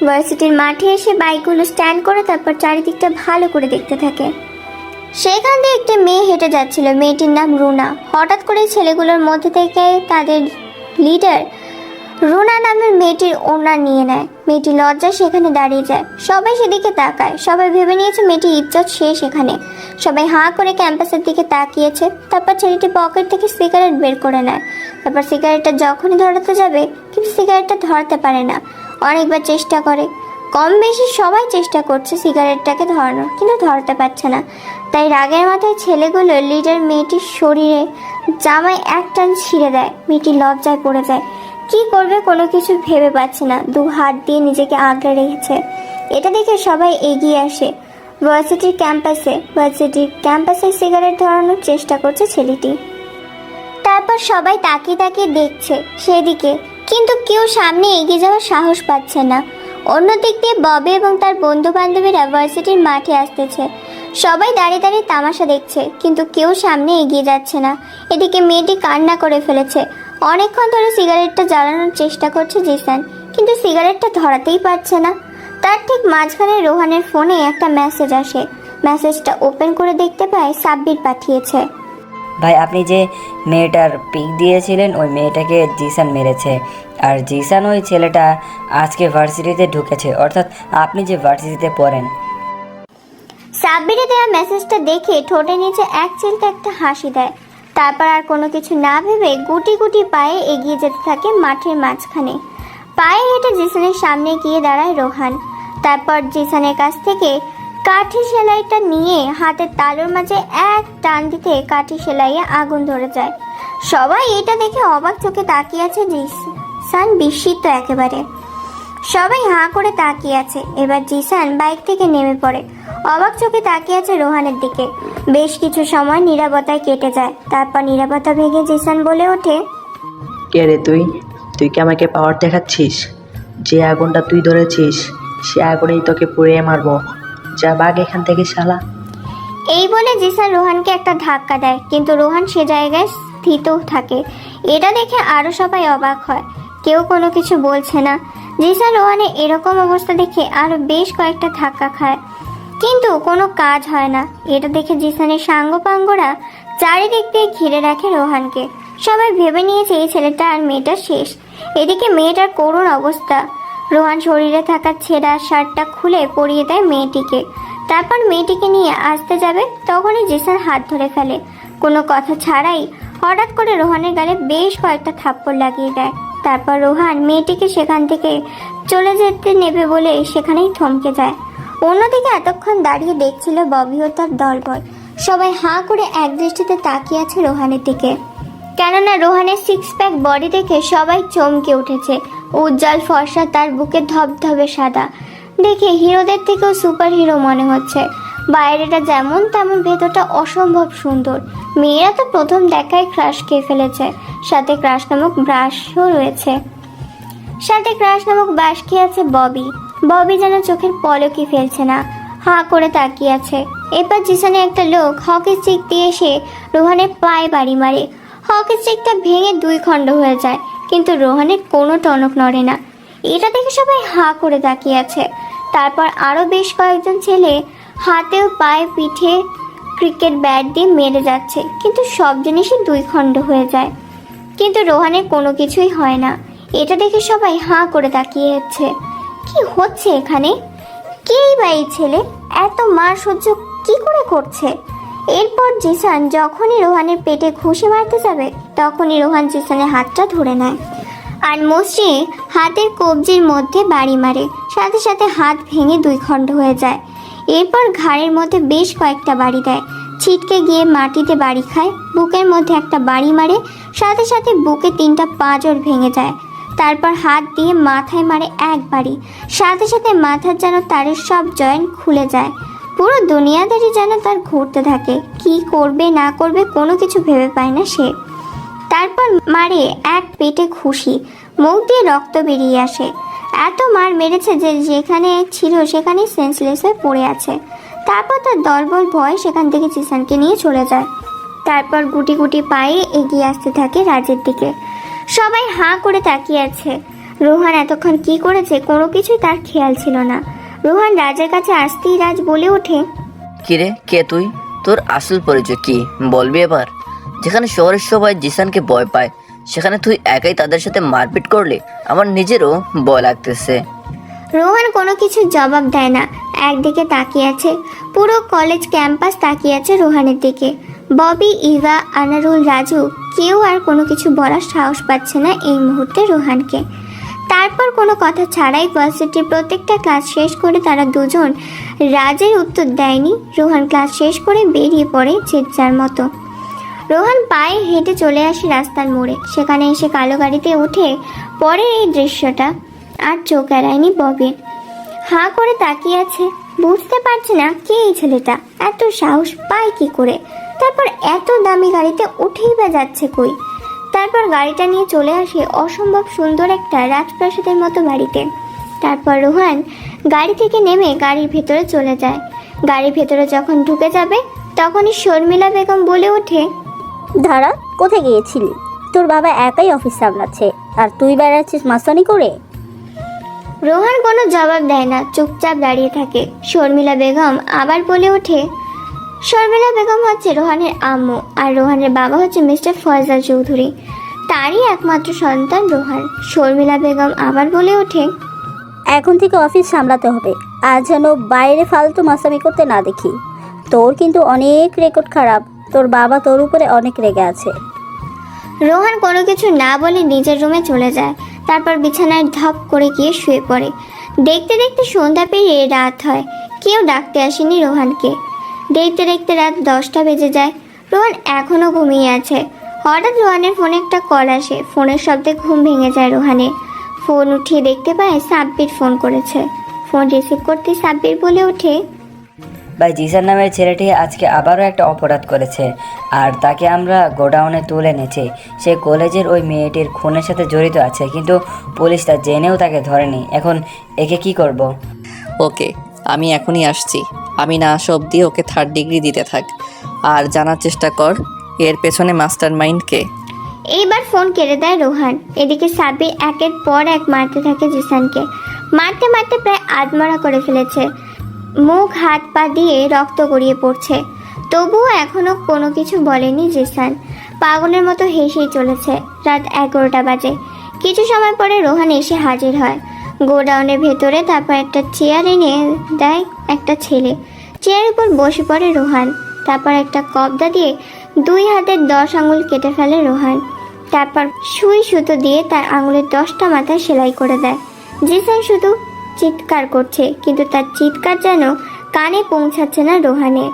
ভার্সিটির মাঠে এসে বাইকগুলো স্ট্যান্ড করে তারপর চারিদিকটা ভালো করে দেখতে থাকে। সেখান দিয়ে একটি মেয়ে হেঁটে যাচ্ছিল। মেয়েটির নাম রুনা। হঠাৎ করে ছেলেগুলোর মধ্যে থেকে তাদের লিডার রুনা নামের মেয়েটির ওড়না নিয়ে নেয়। মেয়েটি লজ্জায় সেখানে দাঁড়িয়ে যায়। সবাই সেদিকে তাকায়। সবাই ভেবে নিয়েছে মেয়েটি ইজ্জত শেষ এখানে। সবাই হাঁ করে ক্যাম্পাসের দিকে তাকিয়েছে। তারপর ছেলেটি পকেট থেকে সিগারেট বের করে নেয়। তারপর সিগারেটটা যখনই ধরাতে যাবে, কিন্তু সিগারেটটা ধরাতে পারে না। অনেকবার চেষ্টা করে, কম বেশি সবাই চেষ্টা করছে সিগারেটটাকে ধরানোর, কিন্তু ধরাতে পারছে না। তাই রাগের মাথায় ছেলেগুলো লিডার মেয়েটির শরীরে জামায় এক টান ছিঁড়ে দেয়। মেয়েটি লজ্জায় পড়ে যায়। কি করবে কোনো কিছু ভেবে পাচ্ছে না। দু হাত দিয়ে নিজেকে আগলে রেখেছে। এটা দেখে সবাই এগিয়ে আসে। ভার্সিটির ক্যাম্পাসে সিগারেট ধরানোর চেষ্টা করছে ছেলেটি। তারপর সবাই তাকিয়ে তাকিয়ে দেখছে সেদিকে, কিন্তু কেউ সামনে এগিয়ে যাওয়ার সাহস পাচ্ছে না। অন্যদিক দিয়ে ববি এবং তার বন্ধু বান্ধবীরা ভার্সিটির মাঠে আসতেছে। সবাই দাঁড়িয়ে দাঁড়িয়ে তামাশা দেখছে, কিন্তু কেউ সামনে এগিয়ে যাচ্ছে না। এদিকে মেয়েটি কান্না করে ফেলেছে। অনেকক্ষণ ধরে সিগারেটটা জ্বালানোর চেষ্টা করছে জিসান, কিন্তু সিগারেটটা ধরাতেই পারছে না। তার ঠিক মাঝখানে রোহানের ফোনে একটা মেসেজ আসে। মেসেজটা ওপেন করে দেখতে পায় সাব্বির পাঠিয়েছে। ভাই আপনি যে মেয়েটার পিক দিয়েছিলেন ওই মেয়েটাকে জিসান মেরেছে, আর জিসান ওই ছেলেটা আজকে ভার্সিটিতে ঢুকেছে, অর্থাৎ আপনি যে ভার্সিটিতে পড়েন। সাব্বিরে দেওয়া মেসেজটা দেখে ঠোঁটের নিচে এক চিলতে একটা হাসি দেয়। তারপর আর কোনো কিছু না ভেবে গুটি গুটি পায়ে এগিয়ে যেতে থাকে মাঠের মাঝখানে। পায়ে হেঁটে জিসানের সামনে গিয়ে দাঁড়ায় রোহান। তারপর জিসানের কাছ থেকে কাঠি সেলাইটা নিয়ে হাতের তালুর মাঝে এক টান দিতে কাঠি সেলাইয়ে আগুন ধরে যায়। সবাই এটা দেখে অবাক চোখে তাকিয়ে আছে। জিসান বিস্মিত একেবারে। সবাই হাঁ করে তাকিয়ে আছে। এবার জিসান বাইক থেকে নেমে পড়ে, অবাক চোখে তাকিয়ে আছে রোহানের দিকে। বেশ কিছু সময় নীরবতায় কেটে যায়। তারপর নীরবতা ভেঙে জিসান বলে ওঠে, কে রে তুই? তুই কি আমাকে পাওয়ার দেখাচ্ছিস? যে আগুনটা তুই ধরেছিস সে আগুনেই তোকে পুড়িয়ে মারবো। যা বাঘ এখান থেকে শালা। এই বলে জিসান রোহানকে একটা ধাক্কা দেয়, কিন্তু রোহান সে জায়গায় স্থিত থাকে। এটা দেখে আরো সবাই অবাক হয়, কেউ কোনো কিছু বলছে না। জিসান রোহানের এরকম অবস্থা দেখে আরো বেশ কয়েকটা ধাক্কা খায়, কিন্তু কোনো কাজ হয় না। এটা দেখে জিসানের সাঙ্গপাঙ্গরা চারিদিক দিয়ে ঘিরে রাখে রোহানকে। সবাই ভেবে নিয়েছে এই ছেলেটা আর মেয়েটা শেষ। এদিকে মেয়েটার করুণ অবস্থা। রোহান শরীরে থাকা ছেঁড়া শার্টটা খুলে পরিয়ে দেয় মেয়েটিকে। তারপর মেয়েটিকে নিয়ে আসতে যাবে, তখনই জিসান হাত ধরে ফেলে। কোনো কথা ছাড়াই হঠাৎ করে রোহানের গালে বেশ কয়েকটা থাপ্পড় লাগিয়ে দেয়। তারপর রোহান মেয়েটিকে সেখান থেকে চলে যেতে নেবে বলে সেখানেই থমকে যায়। অন্যদিকে এতক্ষণ দাঁড়িয়ে দেখছিল ববি ও তার দলবল। সবাই হাঁ করে এক দৃষ্টিতে তাকিয়ে আছে রোহানের দিকে, কেননা রোহানের সিক্স প্যাক বডি দেখে সবাই চমকে উঠেছে। উজ্জ্বল ফর্সা, তার বুকে ধবধবে সাদা, দেখে হিরোদের থেকেও সুপার হিরো মনে হচ্ছে। বাইরেটা যেমন তেমন ভেতরটা অসম্ভব সুন্দর। মেয়েরা তো প্রথম দেখায় ক্রাশ খেয়ে ফেলেছে, সাথে ক্রাশ নামক ব্রাশও রয়েছে। সাথে ক্রাশ নামক ব্রাশ খেয়ে আছে ববি। ববি যেন চোখের পলকই ফেলছে না, হাঁ করে তাকিয়ে আছে। এরপর জিসানে একটা লোক হকি স্টিক দিয়ে এসে রোহানের পায়ে বাড়ি মারে। হকি স্টিকটা ভেঙে 2 খণ্ড হয়ে যায়, কিন্তু রোহানের কোনো টনক নড়ে না। এটা দেখে সবাই হাঁ করে তাকিয়ে আছে। তারপর আরও বেশ কয়েকজন ছেলে হাতে ও পায়ে পিঠে ক্রিকেট ব্যাট দিয়ে মেরে যাচ্ছে, কিন্তু সব জিনিসই 2 খণ্ড হয়ে যায়, কিন্তু রোহানের কোনো কিছুই হয় না। এটা দেখে সবাই হাঁ করে তাকিয়ে আছে। কি হচ্ছে এখানে? কেই বা এই ছেলে এত মার সহ্য কি করে করছে? এরপর জিসান যখনই রোহানের পেটে ঘুষি মারতে যাবে, তখনই রোহান জিসানের হাতটা ধরে নেয় আর মসৃণে হাতের কবজির মধ্যে বাড়ি মারে। সাথে সাথে হাত ভেঙে 2 খণ্ড হয়ে যায়। এরপর ঘাড়ের মধ্যে বেশ কয়েকটা বাড়ি দেয়, ছিটকে গিয়ে মাটিতে বাড়ি খায়। বুকের মধ্যে একটা বাড়ি মারে, সাথে সাথে বুকে 3টা পাঁজর ভেঙে যায়। তারপর হাত দিয়ে মাথায় মারে 1 বাড়ি, সাথে সাথে মাথার যেন তারের সব জয়েন্ট খুলে যায়। পুরো দুনিয়াদারি যেন তার ঘুরতে থাকে, কি করবে না করবে কোনো কিছু ভেবে পায় না সে। তারপর মারে 1 পেটে ঘুষি, মুখ দিয়ে রক্ত বেরিয়ে আসে। এত মার মেরেছে যে যেখানে ছিল সেখানেই সেন্সলেস হয়ে পড়ে আছে। তারপর তার দলবল ভয় সেখান থেকে জিসানকে নিয়ে চলে যায়। তারপর গুটি গুটি পায়ে এগিয়ে আসতে থাকে রাজের দিকে। সবাই হাঁ করে তাকিয়ে আছে। রোহান এতক্ষণ কি করেছে কোনো কিছুই তার খেয়াল ছিল না। রোহান রাজের কাছে আসতেই রাজ বলে ওঠে, কিরে কে তুই? তোর আসল পরিচয় কি বলবি এবার? যেখানে শহরের সবাই জিসানকে ভয় পায়, সেখানে তুই একাই তাদের সাথে মারপিট করলি। আমার নিজেরও ভয় লাগতেছে। রোহান কোনো কিছু জবাব দেয় না, একদিকে তাকিয়ে আছে। পুরো কলেজ ক্যাম্পাস তাকিয়ে আছে রোহানের দিকে। ববি, ইভা, আনারুল, রাজু কেউ আর কোনো কিছু বলার সাহস পাচ্ছে না এই মুহূর্তে রোহানকে। তারপর কোনো কথা ছাড়াই ভার্সিটির প্রত্যেকটা ক্লাস শেষ করে তারা দুজন রাজের উত্তর দেয়নি। রোহান ক্লাস শেষ করে বেরিয়ে পড়ে যে যার মতো। রোহান পায়ে হেঁটে চলে আসে রাস্তার মোড়ে। সেখানে এসে কালো গাড়িতে উঠে পরের এই দৃশ্যটা আর চোখ এড়ায়নি ববি। হাঁ করে তাকিয়ে আছে, বুঝতে পারছে না কে এই ছেলেটা, এত সাহস পায় কি করে, তারপর এত দামি গাড়িতে উঠেই বা যাচ্ছে কই। তারপর গাড়িটা নিয়ে চলে আসে অসম্ভব সুন্দর একটা রাজপ্রাসাদের মতো বাড়িতে। তারপর রোহান গাড়ি থেকে নেমে গাড়ির ভেতরে চলে যায়। গাড়ির ভেতরে যখন ঢুকে যাবে তখনই শর্মিলা বেগম বলে ওঠে, ধারা কোথায় গিয়েছিলি? তোর বাবা একাই অফিস সামলাচ্ছে আর তুই বেড়াচ্ছিস মাস্তানি করে। রোহান কোনো জবাব দেয় না, চুপচাপ দাঁড়িয়ে থাকে। শর্মিলা বেগম আবার বলে ওঠে, শর্মিলা বেগম হচ্ছে রোহানের আম্মু, আর রোহানের বাবা হচ্ছে মিস্টার ফয়জাল চৌধুরী। তারই একমাত্র সন্তান রোহান। শর্মিলা বেগম আবার বলে ওঠে, এখন থেকে অফিস সামলাতে হবে, আর যেন বাইরে ফালতু মাসামি করতে না দেখি। তোর কিন্তু অনেক রেকর্ড খারাপ, তোর বাবা তোর উপরে অনেক রেগে আছে। রোহান কোনো কিছু না বলে নিজের রুমে চলে যায়। তারপর বিছানায় ধপ করে গিয়ে শুয়ে পড়ে। দেখতে দেখতে সন্ধ্যা পেরিয়ে রাত হয়। কেউ ডাকতে আসেনি রোহানকে। দেখতে দেখতে রাত 10টা বেজে যায়। রোহান এখনও ঘুমিয়ে আছে। হঠাৎ রোহানের ফোনে একটা কল আসে। ফোনের শব্দে ঘুম ভেঙে যায় রোহানের। ফোন উঠিয়ে দেখতে পায় সাব্বির ফোন করেছে। ফোন রিসিভ করতে সাব্বির বলে ওঠে, ভাই জিসান নামের ছেলেটি আজকে আবারও একটা অপরাধ করেছে, আর তাকে আমরা গোডাউনে তুলে এনেছি। সে কলেজের ওই মেয়েটির খুনের সাথে জড়িত আছে, কিন্তু পুলিশ তা জেনেও তাকে ধরেনি। এখন একে কি করব? ওকে, আমি এখনই আসছি। আমি না আসা অবধি ওকে 3rd ডিগ্রি দিতে থাক, আর জানার চেষ্টা কর এর পেছনে মাস্টার মাইন্ড কে। এইবার ফোন কেড়ে দেয় রোহান। এদিকে সাব্বির একের পর এক মারতে থাকে জিসানকে। মারতে মারতে প্রায় আধমরা করে ফেলেছে। মুখ হাত পা দিয়ে রক্ত গড়িয়ে পড়ছে। তবুও এখনো কোনো কিছু বলেনি জিসান। পাগলের মতো হেসেই চলেছে। রাত 11টা বাজে। কিছু সময় পরে রোহান এসে হাজির হয় গোডাউনের ভেতরে। তারপর একটা চেয়ার এনে দেয় একটা ছেলে। চেয়ারের উপর বসে পড়ে রোহান। তারপর একটা কবদা দিয়ে 2 হাতের 10 আঙুল কেটে ফেলে রোহান। তারপর সুই সুতো দিয়ে তার আঙুলের 10টা মাথা সেলাই করে দেয়। জিসান শুধু চিৎকার করছে, কিন্তু তার চিৎকার যেন কানে পৌঁছাচ্ছে না রোহানের।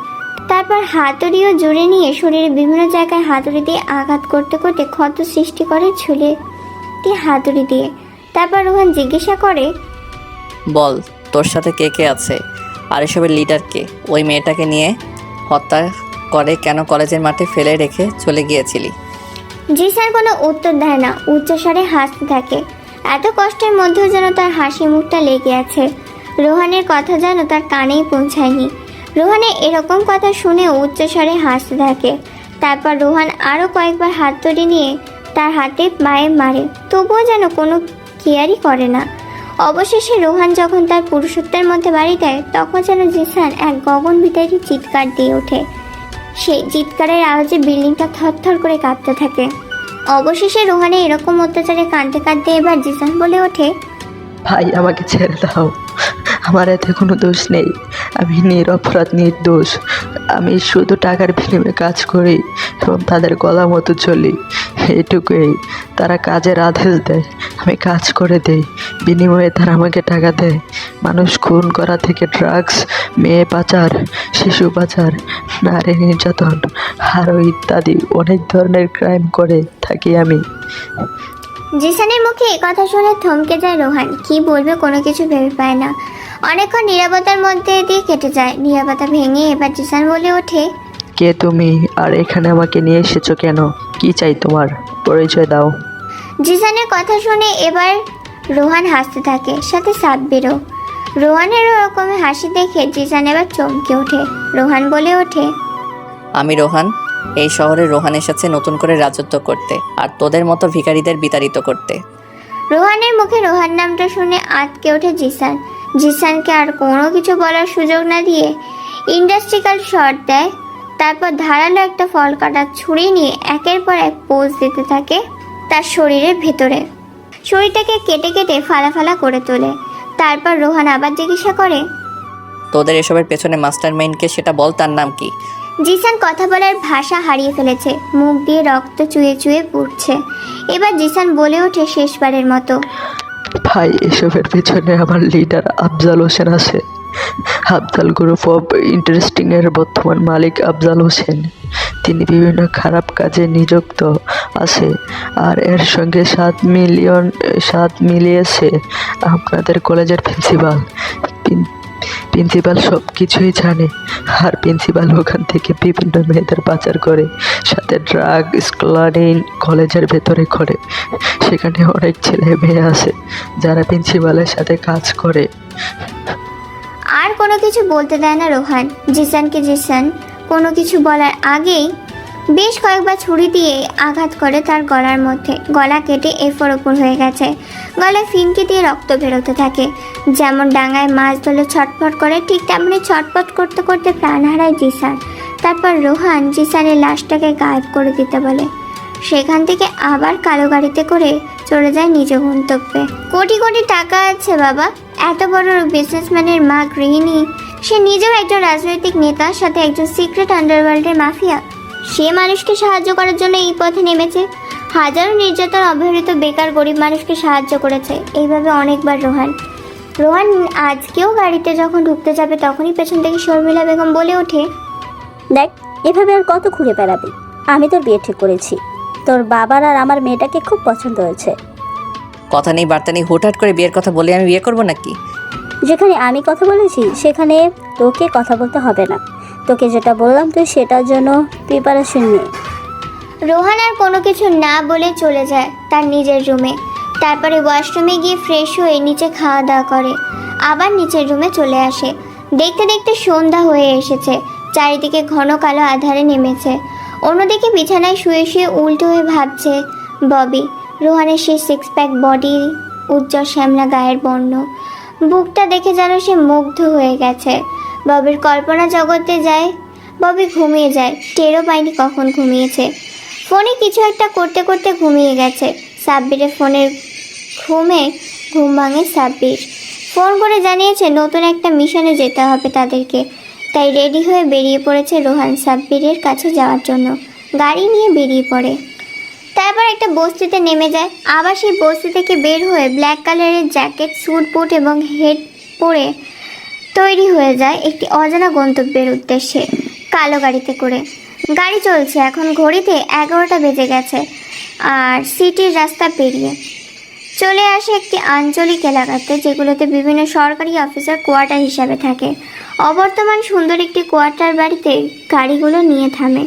তারপর হাতুড়িও জুড়ে নিয়ে শরীরের বিভিন্ন জায়গায় হাতুড়ি দিয়ে আঘাত করতে করতে ক্ষত সৃষ্টি করে ঝুলে দিয়ে হাতুড়ি দিয়ে। তারপর রোহান জিজ্ঞাসা করে, বল তোর সাথে কে কে আছে, আর এসবের লিডার কে? ওই মেয়েটাকে নিয়ে হত্যা করে কেন কলেজের মাঠে ফেলে রেখে চলে গিয়েছিলি? জিসান কোনো উত্তর দেয় না, উচ্চস্বরে হাসতে থাকে। এত কষ্টের মধ্যেও যেন তার হাসি মুখটা লেগে আছে। রোহানের কথা যেন তার কানেই পৌঁছায়নি। রোহানের এরকম কথা শুনে উচ্চস্বরে হাসতে থাকে। তারপর রোহান আরও কয়েকবার হাতুড়ি নিয়ে তার হাতে পায়ে মারে, তবুও যেন কোনো কেয়ারই করে না। অবশেষে রোহান যখন তার পুরুষত্বের মধ্যে বাড়ি দেয়, তখন যেন জিসান এক গগনবিদারী চিৎকার দিয়ে ওঠে। সেই চিৎকারের আওয়াজে বিল্ডিংটা থরথর করে কাঁপতে থাকে। অবশেষে রোহানে এরকম অত্যাচারে কাঁদতে কাঁদতে এবার জিসান বলে ওঠে, ভাই আমাকে ছেড়ে দাও, আমার এতে কোনো দোষ নেই, আমি নিরপরাধ নির্দোষ। আমি শুধু টাকার বিনিময়ে কাজ করি এবং তাদের গলা মতো চলি, এইটুকুই। তারা কাজের আদেশ দেয়, আমি কাজ করে দেই, বিনিময়ে তারা আমাকে টাকা দেয়। মানুষ খুন করা থেকে ড্রাগস, মেয়ে পাচার, শিশু পাচার, নারী নির্যাতন আরও ইত্যাদি অনেক ধরনের ক্রাইম করে থাকি আমি। জিসানের মুখে কথা শুনে থমকে যায় রোহান। কি বলবে কোনো কিছু ভেবে পায় না। অনেকক্ষণ নীরবতার মধ্যে দিয়ে কেটে যায়। নীরবতা ভেঙে এবার জিসান বলে ওঠে, কে তুমি, আর এখানে আমাকে নিয়ে এসেছো কেন? কি চাই তোমার? পরিচয় দাও। জিসানের কথা শুনে এবার রোহান হাসতে থাকে, সাথে সাব্বিরও। রোহানের ওরকম হাসি দেখে জিসান এবার চমকে ওঠে। রোহান বলে ওঠে, আমি রোহান। এই শহরে রোহান এসেছে নতুন করে রাজত্ব করতে, আর তোদের মতো ভিখারিদের বিতাড়িত করতে। রোহানের মুখে রোহান নামটা শুনে আটকে ওঠে জিসান। জিসানকে আর কোনো কিছু বলার সুযোগ না দিয়ে ইন্ডাস্ট্রিক্যাল শট দেয়। তারপর ধারালো একটা ফল কাটার ছুরি নিয়ে একের পর এক পোজ দিতে থাকে তার শরীরের ভেতরে। শরীরটাকে কেটে কেটে ফালা ফালা করে তোলে। তারপর রোহান আবার জিজ্ঞাসা করে, তোদের এসবের পেছনে মাস্টার মাইন্ডকে সেটা বল, তার নাম কি? জিসান কথা বলার ভাষা হারিয়ে ফেলেছে। মুখ দিয়ে রক্ত চুয়ে চুয়ে পড়ছে। এবার জিসান বলে ওঠে শেষবারের মতো, ভাই এসবের পেছনে আমার লিডার আফজাল হোসেন আছে। আফজাল গ্রুপ অফ ইন্টারেস্টিংয়ের বর্তমান মালিক আফজাল হোসেন। তিনি বিভিন্ন খারাপ কাজে নিযুক্ত আছে, আর এর সঙ্গে 7 মিলিয়েছে আপনাদের কলেজের প্রিন্সিপাল সব কিছুই জানে। আর প্রিন্সিপাল ওখান থেকে বিভিন্ন মেয়েদের পাচার করে, সাথে ড্রাগ স্মাগলিং কলেজের ভেতরে করে। সেখানে অনেক ছেলে মেয়ে আছে যারা প্রিন্সিপালের সাথে কাজ করে। আর কোনো কিছু বলতে দেয় না রোহান জিসানকে। জিসান কোনো কিছু বলার আগেই বেশ কয়েকবার ছুরি দিয়ে আঘাত করে তার গলার মধ্যে। গলা কেটে এফোর ওপর হয়ে গেছে। গলায় ফিনকি দিয়ে রক্ত বেরোতে থাকে। যেমন ডাঙায় মাছ ধরলে ছটফট করে, ঠিক তেমনি ছটফট করতে করতে প্রাণ হারায় জিসান। তারপর রোহান জিসানের লাশটাকে গায়েব করে দিতে বলে। সেখান থেকে আবার কালো গাড়িতে করে চলে যায় নিজ গন্তব্যে। কোটি কোটি টাকা আছে বাবা, এত বড় বিজনেসম্যানের মা গৃহিণী, সে নিজেও একজন রাজনৈতিক নেতা, সাথে একজন সিক্রেট আন্ডারওয়ার্ল্ডের মাফিয়া। সে মানুষকে সাহায্য করার জন্য এই পথে নেমেছে। হাজারো নির্যাতন অবহেলিত বেকার গরিব মানুষকে সাহায্য করেছে এইভাবে অনেকবার রোহান। আজকেও গাড়িতে যখন ঢুকতে যাবে তখনই পেছন থেকে শর্মিলা বেগম বলে ওঠে, দেখ এভাবে আর কত ঘুরে বেড়াবি, আমি তোর বিয়ে ঠিক করেছি। তোর বাবার আর আমার মেয়েটাকে খুব পছন্দ হয়েছে। কথা নেই বার্তা নেই, হুটহাট করে বিয়ের কথা বলে আমি বিয়ে করবো নাকি? যেখানে আমি কথা বলেছি সেখানে তোকে কথা বলতে হবে না। তোকে যেটা বললাম তুই সেটার জন্য প্রিপারেশন নে। রোহান আর কোনো কিছু না বলে চলে যায় তার নিজের রুমে। তারপরে ওয়াশরুমে গিয়ে ফ্রেশ হয়ে নিচে খাওয়া দাওয়া করে আবার নিচের রুমে চলে আসে। দেখতে দেখতে সন্ধ্যা হয়ে এসেছে, চারিদিকে ঘন কালো আধারে নেমেছে। অন্যদিকে বিছানায় শুয়ে শুয়ে উল্টো হয়ে ভাবছে ববি। রোহানের সেই সিক্স প্যাক বডি, উজ্জ্বল শ্যামলা গায়ের বর্ণ, বুকটা দেখে যেন সে মুগ্ধ হয়ে গেছে। ববির কল্পনা জগতে যায়। ববি ঘুমিয়ে যায়, টেরও পায়নি কখন ঘুমিয়েছে। ফোনে কিছু একটা করতে করতে ঘুমিয়ে গেছে। সাব্বিরের ফোনের ঘুম ভাঙে সাব্বির। ফোন করে জানিয়েছে নতুন একটা মিশনে যেতে হবে তাদেরকে। তাই রেডি হয়ে বেরিয়ে পড়েছে রোহান সাব্বিরের কাছে যাওয়ার জন্য। গাড়ি নিয়ে বেরিয়ে পড়ে। তারপর একটা বস্তিতে নেমে যায়। আবার সেই বস্তি থেকে বের হয়ে ব্ল্যাক কালারের জ্যাকেট, স্যুট, বুট এবং হেড পরে তৈরি হয়ে যায় একটি অজানা গন্তব্যের উদ্দেশ্যে কালো গাড়িতে করে। গাড়ি চলছে, এখন ঘড়িতে 11টা বেজে গেছে। আর সিটির রাস্তা পেরিয়ে চলে আসে একটি আঞ্চলিক এলাকাতে, যেগুলোতে বিভিন্ন সরকারি অফিসার কোয়ার্টার হিসাবে থাকে। অবর্তমান সুন্দর একটি কোয়ার্টার বাড়িতে গাড়িগুলো নিয়ে থামে।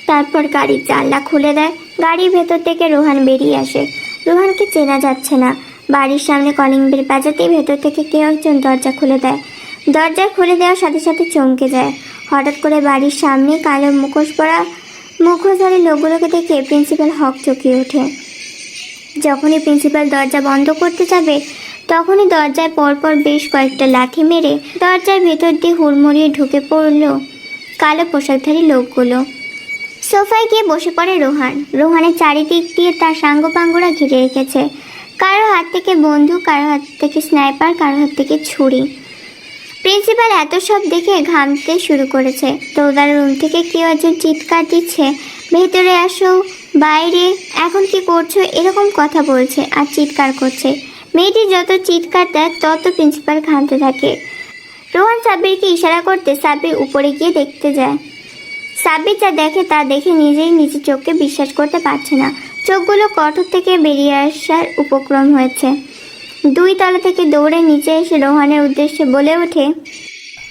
তারপর গাড়ির জানলা খুলে দেয়। গাড়ির ভেতর থেকে রোহান বেরিয়ে আসে। রোহানকে চেনা যাচ্ছে না। বাড়ির সামনে কলিং বেল বাজাতেই ভেতর থেকে কেউ একজন দরজা খুলে দেয়। দরজা খুলে দেওয়ার সাথে সাথে চমকে যায়। হঠাৎ করে বাড়ির সামনে কালো মুখোশধারী লোকগুলোকে দেখে প্রিন্সিপাল হক চকিয়ে ওঠে। যখনই প্রিন্সিপাল দরজা বন্ধ করতে যাবে তখনই দরজায় পরপর বেশ কয়েকটা লাথি মেরে দরজার ভেতর দিয়ে হুড়মুড়িয়ে ঢুকে পড়ল কালো পোশাকধারী লোকগুলো। সোফায় গিয়ে বসে পড়ে রোহান। রোহানের চারিদিক দিয়ে তার সাঙ্গপাঙ্গরা ঘিরে রেখেছে। কারো হাত থেকে বন্দুক, কারো হাত থেকে স্নাইপার, কারো হাত থেকে ছুরি। প্রিন্সিপাল এত সব দেখে ঘামতে শুরু করেছে। তো তার রুম থেকে কেউ একজন চিৎকার দিচ্ছে, ভেতরে আসো, বাইরে, এখন কি করছো, এরকম কথা বলছে আর চিৎকার করছে। মেয়েটি যত চিৎকার দেয় তত প্রিন্সিপাল ঘামতে থাকে। রোহান সাব্বিরকে ইশারা করতে সাব্বির উপরে গিয়ে দেখতে যায়। সাব্বির যা দেখে তা দেখে নিজের চোখকে বিশ্বাস করতে পারছে না। চোখগুলো কঠোর থেকে বেরিয়ে আসার উপক্রম হয়েছে। 2 তলা থেকে দৌড়ে নিচে এসে রোহানের উদ্দেশ্যে বলে ওঠে,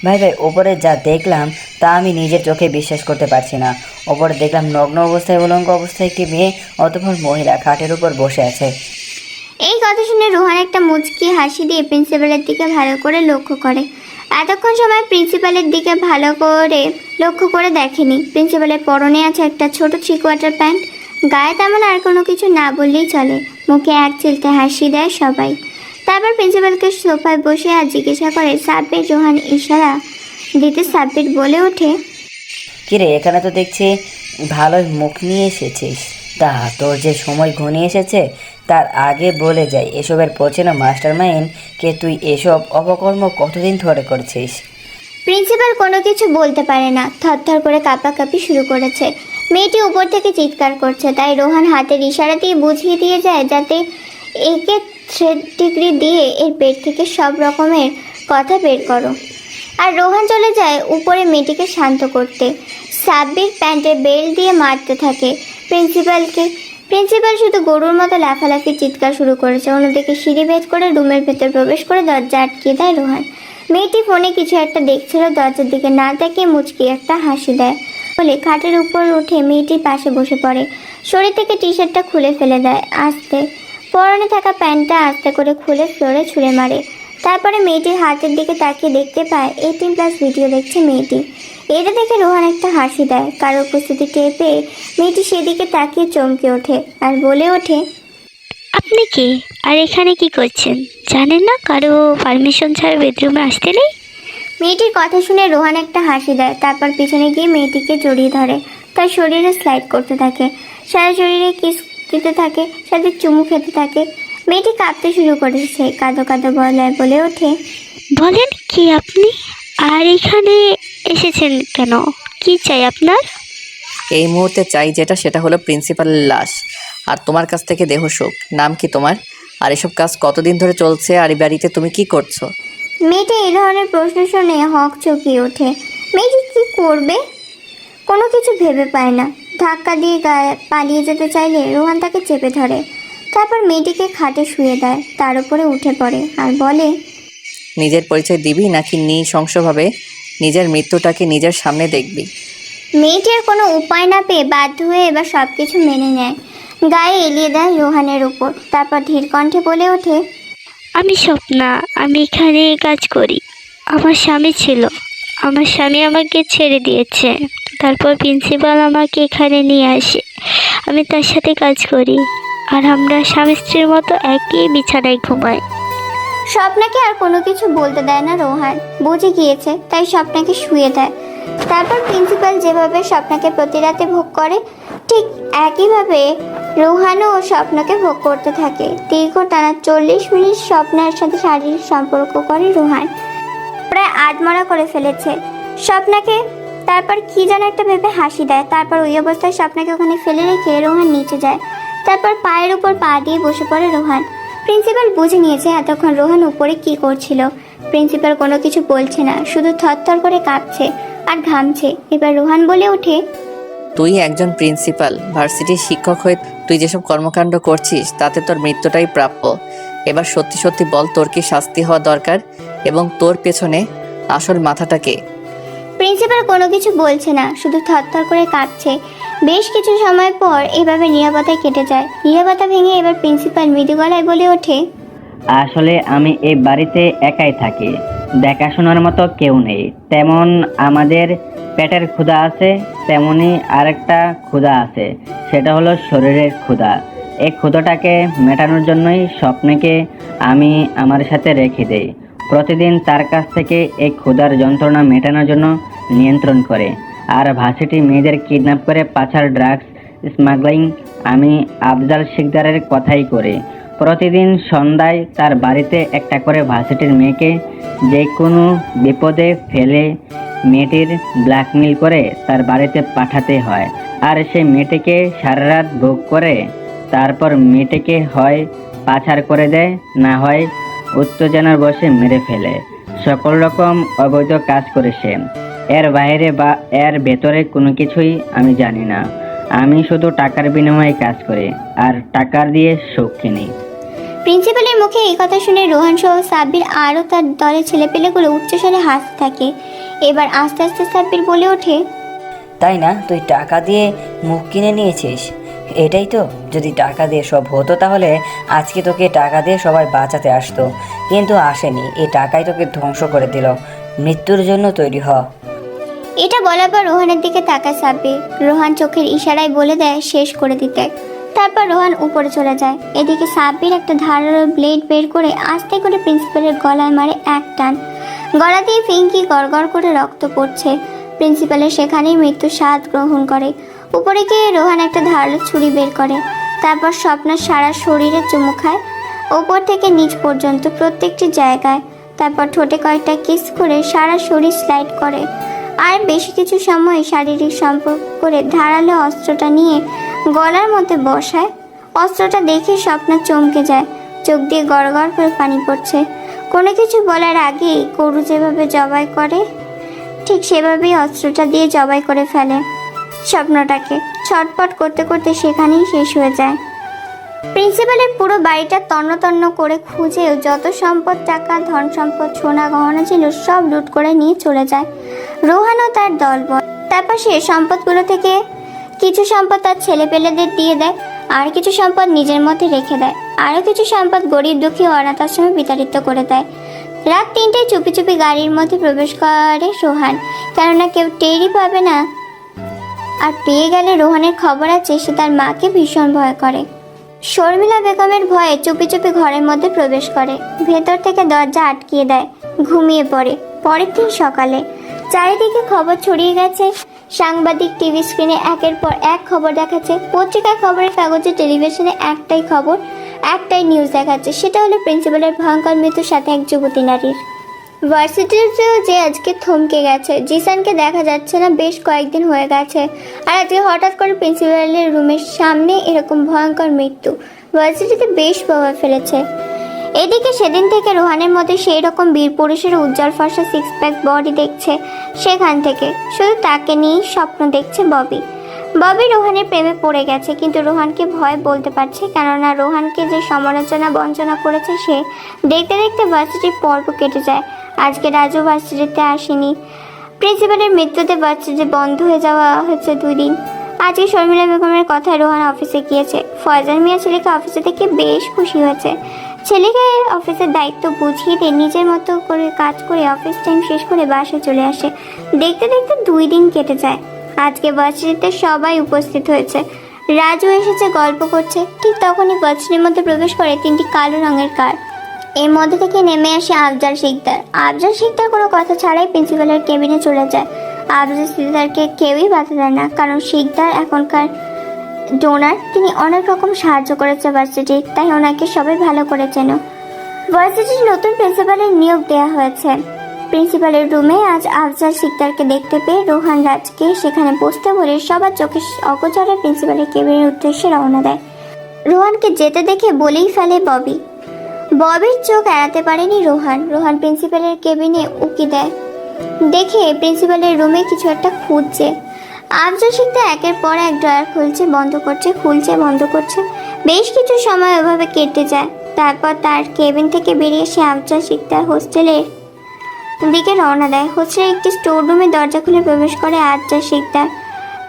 ভাই ওপরে যা দেখলাম তা আমি নিজের চোখে বিশ্বাস করতে পারছি না। ওপরে দেখলাম নগ্ন অবস্থায়, উলঙ্গ অবস্থায় একটি মেয়ে, অতঃপর মহিলা খাটের উপর বসে আছে। এই কথা শুনে রোহান একটা মুচকি হাসি দিয়ে প্রিন্সিপালের দিকে ভালো করে লক্ষ্য করে। এতক্ষণ সময় প্রিন্সিপালের দিকে ভালো করে লক্ষ্য করে দেখেনি। প্রিন্সিপালের পরনে আছে একটা ছোট 3 কোয়ার্টার প্যান্ট। গায়ে তেমন আর কোনো কিছু না বললেই চলে। মুখে এক চিলতে হাসি দেয় সবাই। তারপর প্রিন্সিপালকে সোফায় বসে আর জিজ্ঞাসা করে সাব্বির। রোহান ইশারা দিতে সাব্বির বলে ওঠে, কিরে এখানে তো দেখছি ভালোই মুখ নিয়ে এসেছিস। তা তোর যে সময় ঘনিয়ে এসেছে তার আগে বলে যাই, এসবের পেছনে মাস্টারমাইন্ড কে? তুই এসব অপকর্ম কতদিন ধরে করছিস? প্রিন্সিপাল কোনো কিছু বলতে পারে না, থরথর করে কাঁপাকাঁপি শুরু করেছে। মেয়েটি উপর থেকে চিৎকার করছে, তাই রোহান হাতের ইশারা দিয়ে বুঝিয়ে দিয়ে যায় যাতে একে থ্রেড ডিগ্রি দিয়ে এর পেট থেকে সব রকমের কথা বের করো। আর রোহান চলে যায় উপরে মেয়েটিকে শান্ত করতে। সাব্বির প্যান্টের বেল্ট দিয়ে মারতে থাকে প্রিন্সিপালকে। প্রিন্সিপাল শুধু গরুর মতো লাফালাফি চিৎকার শুরু করেছে। অন্যদিকে সিঁড়ি ভেদ করে রুমের ভেতর প্রবেশ করে দরজা আটকে দেয় রোহান। মেয়েটি ফোনে কিছু একটা দেখছিল, দরজার দিকে না তাকিয়ে মুচকি একটা হাসি দেয় বলে খাটের উপর উঠে মেয়েটির পাশে বসে পড়ে। শরীর থেকে টি শার্টটা খুলে ফেলে দেয় আস্তে। পরনে থাকা প্যান্টটা আস্তে করে খুলে ফ্লোরে ছুঁড়ে মারে। তারপরে মেয়েটির হাতের দিকে তাকিয়ে দেখতে পায় 18+ ভিডিও দেখছে মেয়েটি। এটা দেখে রোহান একটা হাসি দেয়। কারো উপস্থিতি টের পেয়ে মেয়েটি সেদিকে তাকিয়ে চমকে ওঠে আর বলে ওঠে, আপনি কে আর এখানে কি করছেন? জানেন না কারো পারমিশন ছাড়া বেডরুমে আসতে নেই? মেয়েটির কথা শুনে রোহান একটা হাসি দেয়, তারপর পিছনে গিয়ে মেয়েটিকে জড়িয়ে ধরে, তার শরীরে স্লাইড করতে থাকে, সারা শরীরে কিস দিতে থাকে, সাথে চুমু খেতে থাকে। মেয়েটি কাঁদতে শুরু করেছে, কাঁদো কাঁদো গলায় বলে ওঠে, বলেন কি আপনি? আর এখানে এসেছেন কেন? কি চাই আপনার? এই মুহূর্তে চাই যেটা, সেটা হলো প্রিন্সিপালের লাশ আর তোমার কাছ থেকে দেহ সুখ। নাম কি তোমার? আর এসব কাজ কতদিন ধরে চলছে? আর এই বাড়িতে তুমি কি করছো? মেয়েটি এই ধরনের প্রশ্ন শুনে হক চকিয়ে ওঠে। মেয়েটি কি করবে কোনো কিছু ভেবে পায় না। ধাক্কা দিয়ে পালিয়ে যেতে চাইলে রোহান তাকে চেপে ধরে, তারপর মেয়েটিকে খাটে শুয়ে দেয়, তার উপরে উঠে পড়ে আর বলে, নিজের পরিচয় দিবি নাকি নৃশংসভাবে নিজের মৃত্যুটাকে নিজের সামনে দেখবি? মেয়েটি আর কোনো উপায় না পেয়ে বাধ্য হয়ে এবার সব কিছু মেনে নেয়, গায়ে এলিয়ে দেয় রোহানের উপর, তারপর ধীর কণ্ঠে বলে ওঠে, আমি স্বপ্না, আমি এখানে কাজ করি। আমার স্বামী ছিল, আমার স্বামী আমাকে ছেড়ে দিয়েছে। তারপর প্রিন্সিপাল আমাকে এখানে নিয়ে আসে, আমি তার সাথে কাজ করি, আর আমরা স্বামী স্ত্রীর মতো একই বিছানায় ঘুমাই। স্বপ্নাকে আর কোনো কিছু বলতে দেয় না রোহান, বুঝে গিয়েছে তাই স্বপ্নাকে শুয়ে দেয়। তারপর প্রিন্সিপাল যেভাবে স্বপ্নাকে প্রতি রাতে ভোগ করে, ঠিক একইভাবে রোহানও স্বপ্নকে ভোগ করতে থাকে। দীর্ঘ টানা 40 মিনিট স্বপ্নার সাথে শারীরিক সম্পর্ক করে রোহান, প্রায় আধমরা করে ফেলেছে স্বপ্নাকে। তারপর কি যেন একটা ভেবে হাসি দেয়, তারপর ওই অবস্থায় স্বপ্নাকে ওখানে ফেলে রেখে রোহান নিচে যায়, তারপর পায়ের উপর পা দিয়ে বসে পড়ে রোহান। প্রিন্সিপাল বুঝে নিয়েছে এতক্ষণ রোহান উপরে কি করছিল। প্রিন্সিপাল কোনো কিছু বলছে না, শুধু থরথর করে কাঁপছে আর ঘামছে। এবার রোহান বলে ওঠে, তুই একজন প্রিন্সিপাল, ভার্সিটির শিক্ষক হয়ে তুই যেসব কর্মকাণ্ড করছিস তাতে তোর মৃত্যুটাই প্রাপ্য। এবার সত্যি সত্যি বল, তোর কি শাস্তি হওয়া দরকার এবং তোর পেছনে আসল মাথাটাকে? প্রিন্সিপাল কোনো কিছু বলছে না, শুধু থরথর করে কাঁপছে। বেশ কিছু সময় পর এভাবে নীরবতায় কেটে যায়। নীরবতা ভেঙে এবার প্রিন্সিপাল মৃদু গলায় বলে ওঠে, আসলে আমি এই বাড়িতে একাই থাকি, দেখাশোনার মতো কেউ নেই। তেমন আমাদের পেটের ক্ষুধা আছে, তেমনি আরেকটা ক্ষুধা আছে, সেটা হলো শরীরের ক্ষুধা। এই ক্ষুধাটাকে মেটানোর জন্যই স্বপ্নকে আমি আমার সাথে রেখে দেই। প্রতিদিন তার কাছ থেকে এই ক্ষুধার যন্ত্রণা মেটানোর জন্য নিয়ন্ত্রণ করে। আর ভার্সিটি মেয়েদের কিডন্যাপ করে পাচার, ড্রাগস স্মাগলিং আমি আফজাল শিকদারের কথাই করি। প্রতিদিন সন্ধ্যায় তার বাড়িতে একটা করে ভার্সিটির মেয়েকে যে কোনো বিপদে ফেলে মেয়েটির ব্ল্যাকমেল করে তার বাড়িতে পাঠাতে হয়। আর সেই মেয়েটিকে সারা রাত ভোগ করে তারপর মেয়েটিকে হয় পাচার করে দেয়, না হয় উত্তেজনার বসে মেরে ফেলে। সকল রকম অবৈধ কাজ করে সে। এর বাইরে বা এর ভেতরে কোনো কিছুই আমি জানি না। আমি শুধু টাকার বিনিময়ে কাজ করি আর টাকার দিয়ে সুখ কিনি। প্রিন্সিপালের মুখে এই কথা শুনে রোহান সহ সাব্বির আরও তার দলের ছেলেপেলেগুলো উচ্চস্বরে হাসতে থাকে। এবার আস্তে আস্তে সাব্বির বলে ওঠে, তাই না? তুই টাকা দিয়ে মুখ কিনে নিয়েছিস, এটাই তো? যদি টাকা দিয়ে সব হতো তাহলে আজকে তোকে টাকা দিয়ে সবাই বাঁচাতে আসতো, কিন্তু আসেনি। এই টাকাই তোকে ধ্বংস করে দিল। মৃত্যুর জন্য তৈরি হ। এটা বলার পর রোহানের দিকে তাকায় সাব্বির। রোহান চোখের ইশারায় বলে দেয় শেষ করে দিতে। তারপর রোহান উপরে চলে যায়। এদিকে সাব্বির একটা ধারালো ব্লেড বের করে আস্তে করে প্রিন্সিপালের গলায় মারে এক টান। গলা দিয়ে ফিঙ্কি গড়গড় করে রক্ত পড়ছে। প্রিন্সিপালের সেখানেই মৃত্যু স্বাদ গ্রহণ করে। উপরে গিয়ে রোহান একটা ধারালো ছুরি বের করে, তারপর স্বপ্নার সারা শরীরে চুমু খায়, ওপর থেকে নিচ পর্যন্ত প্রত্যেকটি জায়গায়। তারপর ঠোঁটে কয়েকটা কিস করে সারা শরীর স্লাইড করে। আর বেশি কিছু সময় শারীরিক সম্পর্ক করে ধারালো অস্ত্রটা নিয়ে গলার মধ্যে বসায়। অস্ত্রটা দেখে স্বপ্না চমকে যায়, চোখ দিয়ে গড়গড় করে পানি পড়ছে। কোনো কিছু বলার আগেই গরু যেভাবে জবাই করে ঠিক সেভাবেই অস্ত্রটা দিয়ে জবাই করে ফেলে স্বপ্নটাকে। ছটপট করতে করতে সেখানেই শেষ হয়ে যায়। প্রিন্সিপালের পুরো বাড়িটা তন্ন তন্ন করে খুঁজেও যত সম্পদ, টাকা, ধন সম্পদ, সোনা গহনা ছিল সব লুট করে নিয়ে চলে যায় রোহান ও তার দলবল। তারপর সে সম্পদগুলো থেকে কিছু সম্পদ তার ছেলেপেলেদের দিয়ে দেয়, আর কিছু সম্পদ নিজের মধ্যে রেখে দেয়, আরও কিছু সম্পদ গরিব দুঃখী অনাথ আশ্রমে বিতাড়িত করে দেয়। রাত 3টায় চুপি চুপি গাড়ির মধ্যে প্রবেশ করে রোহান, কেননা কেউ টেরই পাবে না। আর পেয়ে গেলে রোহানের খবর আছে, সে তার মাকে ভীষণ ভয় করে। শর্মিলা বেগমের ভয়ে চুপি চুপি ঘরের মধ্যে প্রবেশ করে, ভেতর থেকে দরজা আটকিয়ে দেয়, ঘুমিয়ে পড়ে। পরের দিন সকালে চারিদিকে খবর ছড়িয়ে গেছে। সাংবাদিক টিভি স্ক্রিনে একের পর এক খবর দেখাচ্ছে, পত্রিকায়, খবরের কাগজে, টেলিভিশনে একটাই খবর, একটাই নিউজ দেখাচ্ছে। সেটা হলো প্রিন্সিপালের ভয়ঙ্কর মৃত্যুর সাথে এক যুবতী নারীর। ভার্সিটিতেও যে আজকে থমকে গেছে, জিসানকে দেখা যাচ্ছে না, বেশ কয়েকদিন হয়ে গেছে। আর আজকে হঠাৎ করে প্রিন্সিপালের রুমের সামনে এরকম ভয়ঙ্কর মৃত্যু ভার্সিটিতে বেশ প্রভাব ফেলেছে। এদিকে সেদিন থেকে রোহানের মধ্যে সেই রকম বীর পুরুষের উজ্জ্বল ফর্সা সিক্স প্যাক বডি দেখছে। সেখান থেকে শুধু তাকে নিয়েই স্বপ্ন দেখছে ববি। ববি রোহানের প্রেমে পড়ে গেছে, কিন্তু রোহানকে ভয় বলতে পারছে, কেননা রোহানকে যে সমালোচনা বঞ্চনা করেছে সে। দেখতে দেখতে ভার্সিটির পর্ব কেটে যায়। আজকে রাজু ভার্সিটিতে আসেনি। প্রিন্সিপালের মৃত্যুতে ভার্সিটি বন্ধ হয়ে যাওয়া হচ্ছে 2 দিন। আজকে শর্মিলা বেগমের কথায় রোহান অফিসে গিয়েছে। ফয়জাল মিয়া ছেলেকে অফিসে থেকে বেশ খুশি হয়েছে। ছেলেকে অফিসের দায়িত্ব বুঝিয়ে দিয়ে নিজের মতো করে কাজ করে অফিস টাইম শেষ করে বাসায় চলে আসে। দেখতে দেখতে 2 দিন কেটে যায়। আজকে ভার্সিটিতে সবাই উপস্থিত হয়েছে। রাজু এসেছে, গল্প করছে। ঠিক তখনই ভার্সিটির মধ্যে প্রবেশ করে 3টি কালো রঙের কার। এর মধ্যে থেকে নেমে আসে আফজাল শিকদার। আফজাল শিকদার কোনো কথা ছাড়াই প্রিন্সিপালের কেবিনে চলে যায়। আফজাল শিকদারকে কেউই বাধা দেয় না, কারণ শিকদার এখনকার ডোনার। তিনি অনেক রকম সাহায্য করেছে ভার্সিটির, তাই ওনাকে সবাই ভালো করে চেনে। ভার্সিটির নতুন প্রিন্সিপালের নিয়োগ দেওয়া হয়েছে। প্রিন্সিপালের রুমে আজ আফজাল শিকদারকে দেখতে পেয়ে রোহান রাজকে সেখানে বসতে বলে সবার চোখে অগোচরে প্রিন্সিপালের কেবিনের উদ্দেশ্যে রওনা দেয়। রোহানকে যেতে দেখে বলেই ফেলে ববি। ববির চোখ এড়াতে পারেনি রোহান। রোহান প্রিন্সিপালের কেবিনে উকি দেয়, দেখে প্রিন্সিপালের রুমে কিছু একটা খুঁজছে। আফজাল শিকদার একের পর এক ড্রয়ার খুলছে, বন্ধ করছে, খুলছে, বন্ধ করছে। বেশ কিছু সময় ওভাবে কেটে যায়। তারপর তার কেবিন থেকে বেরিয়ে এসে আফজাল শিকদার হোস্টেলের দিকে রওনা দেয়। হোস্টেলের একটি স্টোর রুমে দরজা খুলে প্রবেশ করে আফজাল শিকদার।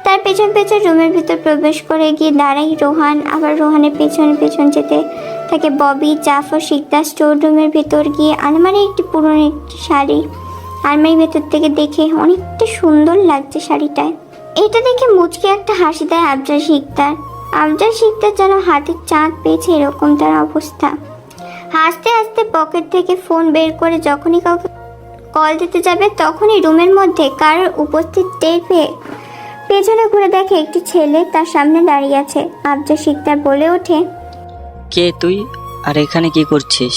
তার পেছন পেছন রুমের ভিতর প্রবেশ করে গিয়ে দাঁড়ায় রোহান। আবার রোহানের পেছন পেছন যেতে থাকে ববি। জাফর শিকদার স্টোর রুমের ভেতর গিয়ে আলমারির একটি পুরনো একটি শাড়ি আলমারির ভেতর থেকে দেখে অনেকটা সুন্দর লাগছে শাড়িটায়। এটা দেখে মুচকে একটা হাসি দেয় আফজাল শিকদার। আফজাল শিকদার যেন হাতের চাঁদ পেয়েছে এরকম তার অবস্থা। হাসতে হাসতে পকেট থেকে ফোন বের করে যখনই কাউকে কল দিতে যাবে তখনই রুমের মধ্যে কারোর উপস্থিত টের পেয়ে পেছনে ঘুরে দেখে একটি ছেলে তার সামনে দাঁড়িয়ে আছে। আফজাল শিকদার বলে ওঠে, কে তুই? আর এখানে কি করছিস?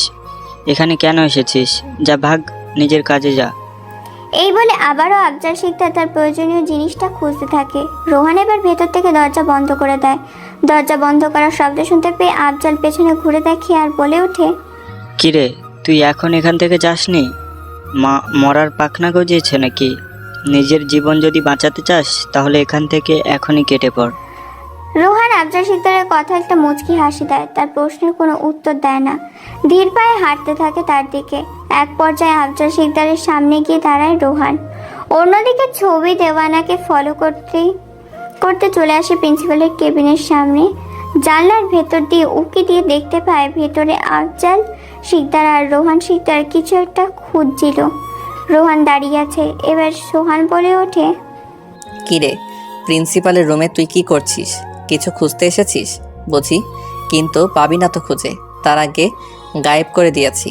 এখানে কেন এসেছিস? যা ভাগ, নিজের কাজে যা। এই বলে আবারও আফজাল শিকদার তার প্রয়োজনীয় জিনিসটা খুঁজতে থাকে। রোহান এবার ভেতর থেকে দরজা বন্ধ করে দেয়। দরজা বন্ধ করার শব্দ শুনতে পেয়ে আফজাল পেছনে ঘুরে দেখে আর বলে ওঠে, কিরে, তুই এখন এখান থেকে যাসনি? মরার পাখনা গজিয়েছে নাকি? নিজের জীবন যদি বাঁচাতে চাস তাহলে এখান থেকে এখনই কেটে পড়। রোহান আফজাল শিকদারের কথা একটা মুচকি হাসি দেয়। তার প্রশ্নের কোনো উত্তর দেয় না। ধীর পায়ে হাঁটতে থাকে তার দিকে। এক পর্যায়ে আফজাল শিকদারের সামনে গিয়ে দাঁড়ায় রোহান। অন্যদিকে ছবি দেওয়ানাকে ফলো করতে করতে চলে আসে প্রিন্সিপালের কেবিনের সামনে। জানলার ভেতর দিয়ে উকি দিয়ে দেখতে পায় ভেতরে আফজাল শিকদার আর রোহান শিকদার কিছু একটা খুঁজছিল। রোহান দাঁড়িয়ে আছে। এবার সোহান বলে ওঠে, কিরে, প্রিন্সিপালের রুমে তুই কি করছিস? কিছু খুঁজতে এসেছিস বুঝি? কিন্তু পাবি না তো খুঁজে, তার আগে গায়েব করে দিয়েছি।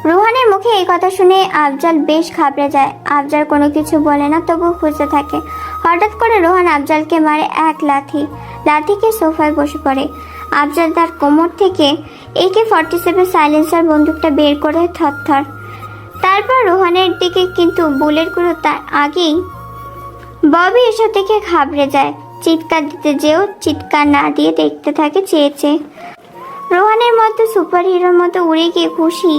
রোহানের মুখে এই কথা শুনে আফজাল বেশ ঘাবড়ে যায়। আফজাল কোনো কিছু বলে না, তবুও খুঁজতে থাকে। হঠাৎ করে রোহান আফজালকে মারে এক লাথি। লাথিকে সোফায় বসে পড়ে। আফজাল তার কোমর থেকে AK-47 সাইলেন্সার বন্দুকটা বের করে থরথর। তারপর রোহানের দিকে, কিন্তু বুলেটগুলো তার আগেই। ববি এসব দেখে ঘাবড়ে যায়। চিৎকার দিতে যেও চিৎকার না দিয়ে দেখতে থাকে চেয়েছে। রোহানের মতো সুপার হিরোর মতো উড়ে গিয়ে খুশি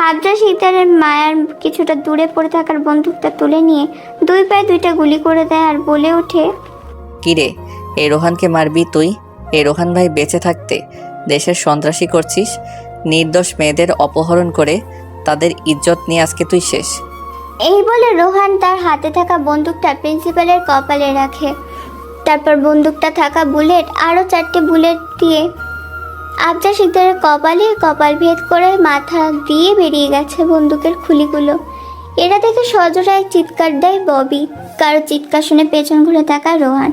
আফজাল শিকদারের মায়ার কিছুটা দূরে পড়ে থাকার বন্দুকটা তুলে নিয়ে 2 পায়ে 2টা গুলি করে দেয় আর বলে ওঠে, কিরে, এই রোহানকে মারবি তুই? এই রোহান ভাই বেঁচে থাকতে দেশের সন্ত্রাসী করছিস। নির্দোষ মেয়েদের অপহরণ করে তাদের ইজ্জত নিয়ে আজকে তুই শেষ। এই বলে রোহান তার হাতে থাকা বন্দুকটা প্রিন্সিপালের কপালে রাখে। তারপর বন্দুকটা থাকা বুলেট আরও 4টে বুলেট দিয়ে আফজাল শিকদারের কপালে কপাল ভেদ করে মাথা দিয়ে বেরিয়ে গেছে বন্দুকের খুলিগুলো। এরা দেখে সজোরে চিৎকার দেয় ববি। কারো চিৎকার শুনে পেছন ঘুরে তাকায় রোহান।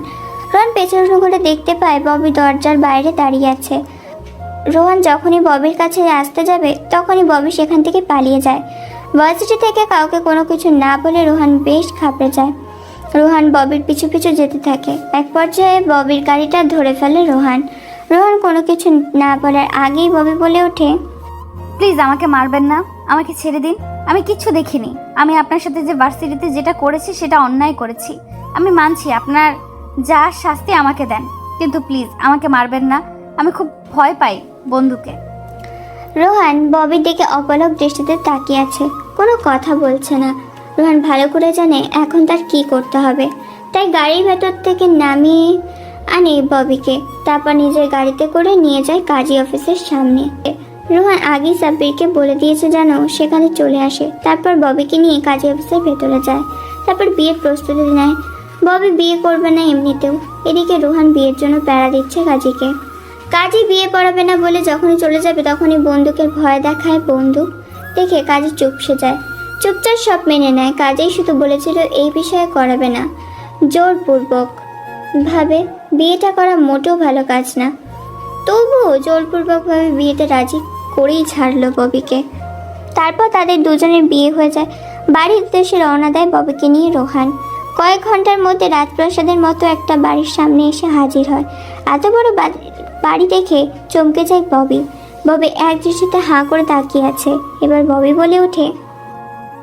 রোহান পেছন ঘুরে দেখতে পায় ববি দরজার বাইরে দাঁড়িয়ে আছে। রোহান যখনই ববির কাছে আসতে যাবে তখনই ববি সেখান থেকে পালিয়ে যায়। ভার্সিটি থেকে কাউকে কোনো কিছু না বলে রোহান বেশ ঘাবড়ে যায়। রোহান ববির পিছু পিছু যেতে থাকে। এক পর্যায়ে ববির গাড়িটা ধরে ফেলে রোহান। রোহান কোনো কিছু না বলার আগেই ববি বলে ওঠে, প্লিজ আমাকে মারবেন না, আমাকে ছেড়ে দিন। আমি কিচ্ছু দেখিনি। আমি আপনার সাথে যে ভার্সিটিতে যেটা করেছি সেটা অন্যায় করেছি। আমি মানছি, আপনার যা শাস্তি আমাকে দেন, কিন্তু প্লিজ আমাকে মারবেন না। আমি খুব ভয় পাই বন্ধুকে। রোহান ববির দিকে অপলক দৃষ্টিতে তাকিয়ে আছে, কোনো কথা বলছে না। রোহান ভালো করে জানে এখন তার কি করতে হবে, তাই গাড়ির ভেতর থেকে নামিয়ে আনে ববিকে, তারপর নিজের গাড়িতে করে নিয়ে যায় কাজী অফিসের সামনে। রোহান আগেই সাব্বিরকে বলে দিয়েছে যেন সেখানে চলে আসে। তারপর ববিকে নিয়ে কাজী অফিসের ভেতরে যায়, তারপর বিয়ের প্রস্তুতি নেয়। ববি বিয়ে করবে না এমনিতেও। এদিকে রোহান বিয়ের জন্য প্যারা দিচ্ছে কাজীকে। কাজী বিয়ে পড়াবে না বলে যখনই চলে যাবে তখনই বন্দুকের ভয় দেখায়। বন্দুক দেখে কাজী চুপসে যায়, চুপচাপ সব মেনে নেয়। কাজেই শুধু বলেছিল এই বিষয়ে করাবে না, জোরপূর্বক ভাবে বিয়েটা করা মোটেও ভালো কাজ না। তবুও জোরপূর্বকভাবে বিয়েতে রাজি করেই ছাড়লো ববিকে। তারপর তাদের দুজনের বিয়ে হয়ে যায়। বাড়ির উদ্দেশ্যে রওনা দেয় ববিকে নিয়ে রোহান। কয়েক ঘন্টার মধ্যে রাজপ্রাসাদের মতো একটা বাড়ির সামনে এসে হাজির হয়। এত বড় বাড়ি দেখে চমকে যায় ববি। ববি এক দৃষ্টিতে হাঁ করে তাকিয়ে আছে। এবার ববি বলে ওঠে,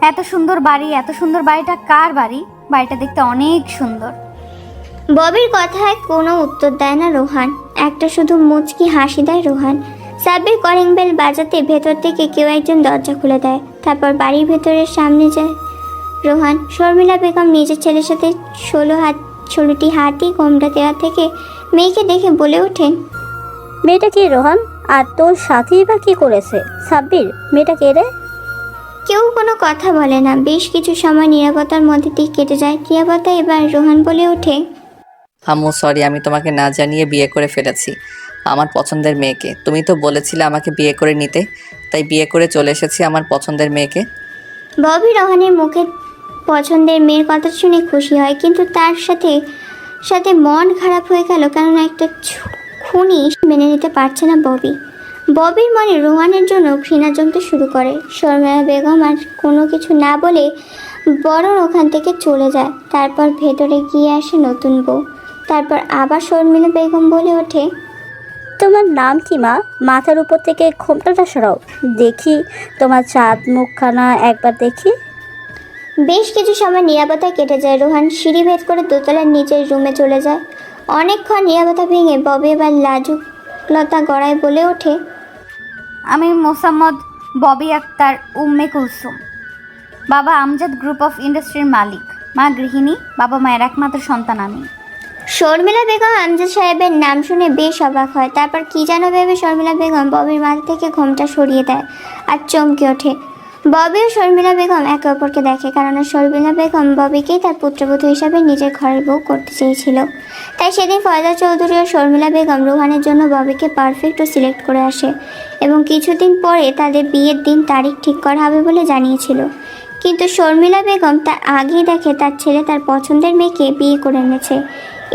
এত সুন্দর বাড়ি, এত সুন্দর বাড়িটা কার বাড়ি? বাড়িটা দেখতে অনেক সুন্দর। ববির কথায় কোনো উত্তর দেয় না রোহান, একটা শুধু মুচকি হাসি দেয় রোহান। সাব্বির কলিং বেল বাজাতে ভেতর থেকে কেউ একজন দরজা খুলে দেয়। তারপর বাড়ির ভেতরের সামনে যায় রোহান। শর্মিলা বেগম নিজের ছেলের সাথে 16টি হাতি কোমড়া দেওয়া থেকে মেয়েকে দেখে বলে ওঠেন, মেয়েটা কে রোহান? আর তোর সাথেই বা কি করেছে? সাব্বির, মেয়েটা কে রে? কেউ কোনো কথা বলে না। বেশ কিছু সময় নীরবতার মধ্যে দিয়ে কেটে যায়। নীরবতা এবার রোহান বলে ওঠে, আম্মু সরি, আমি তোমাকে না জানিয়ে বিয়ে করে ফেলেছি আমার পছন্দের মেয়েকে। তুমি তো বলেছিলে আমাকে বিয়ে করে নিতে, তাই বিয়ে করে চলে এসেছি আমার পছন্দের মেয়েকে। ববি রোহানের মুখে পছন্দের মেয়ের কথা শুনে খুশি হয়, কিন্তু তার সাথে সাথে মন খারাপ হয়ে গেল, কেননা একটা খুনি মেনে নিতে পারছে না ববি। ববির মনে রোহানের জন্য ঘৃণা জমতে শুরু করে। শর্মিলা বেগম আর কোনো কিছু না বলে বরং ওখান থেকে চলে যায়। তারপর ভেতরে গিয়ে আসে নতুন বউ। তারপর আবার শর্মিলা বেগম বলে ওঠে, তোমার নাম কি মা? মাথার উপর থেকে ঘোমটাটা সরাও, দেখি তোমার চাঁদ মুখখানা একবার দেখি। বেশ কিছু সময় নীরবতায় কেটে যায়। রোহান সিঁড়ি ভেদ করে দোতলার নিচের রুমে চলে যায়। অনেকক্ষণ নীরবতা ভেঙে ববি এবার লাজুকলতা গড়ায় বলে ওঠে, আমি মোসাম্মদ ববি আক্তার উম্মে কুলসুম। বাবা আমজাদ গ্রুপ অফ ইন্ডাস্ট্রির মালিক, মা গৃহিণী, বাবা মায়ের একমাত্র সন্তান আমি। শর্মিলা বেগম আমজাদ সাহেবের নাম শুনে বেশ অবাক হয়। তারপর কি যেন ভেবে শর্মিলা বেগম ববির মাথা থেকে ঘোমটা সরিয়ে দেয় আর চমকে ওঠে। ববি ও শর্মিলা বেগম একে অপরকে দেখে, কারণ শর্মিলা বেগম ববিকেই তার পুত্রবধূ হিসাবে নিজের ঘরের বউ করতে চেয়েছিল। তাই সেদিন ফয়জা চৌধুরী ও শর্মিলা বেগম রোহানের জন্য ববিকে পারফেক্ট ও সিলেক্ট করে আসে এবং কিছুদিন পরে তাদের বিয়ের দিন তারিখ ঠিক করা হবে বলে জানিয়েছিল। কিন্তু শর্মিলা বেগম তার আগেই দেখে তার ছেলে তার পছন্দের মেয়েকে বিয়ে করে এনেছে।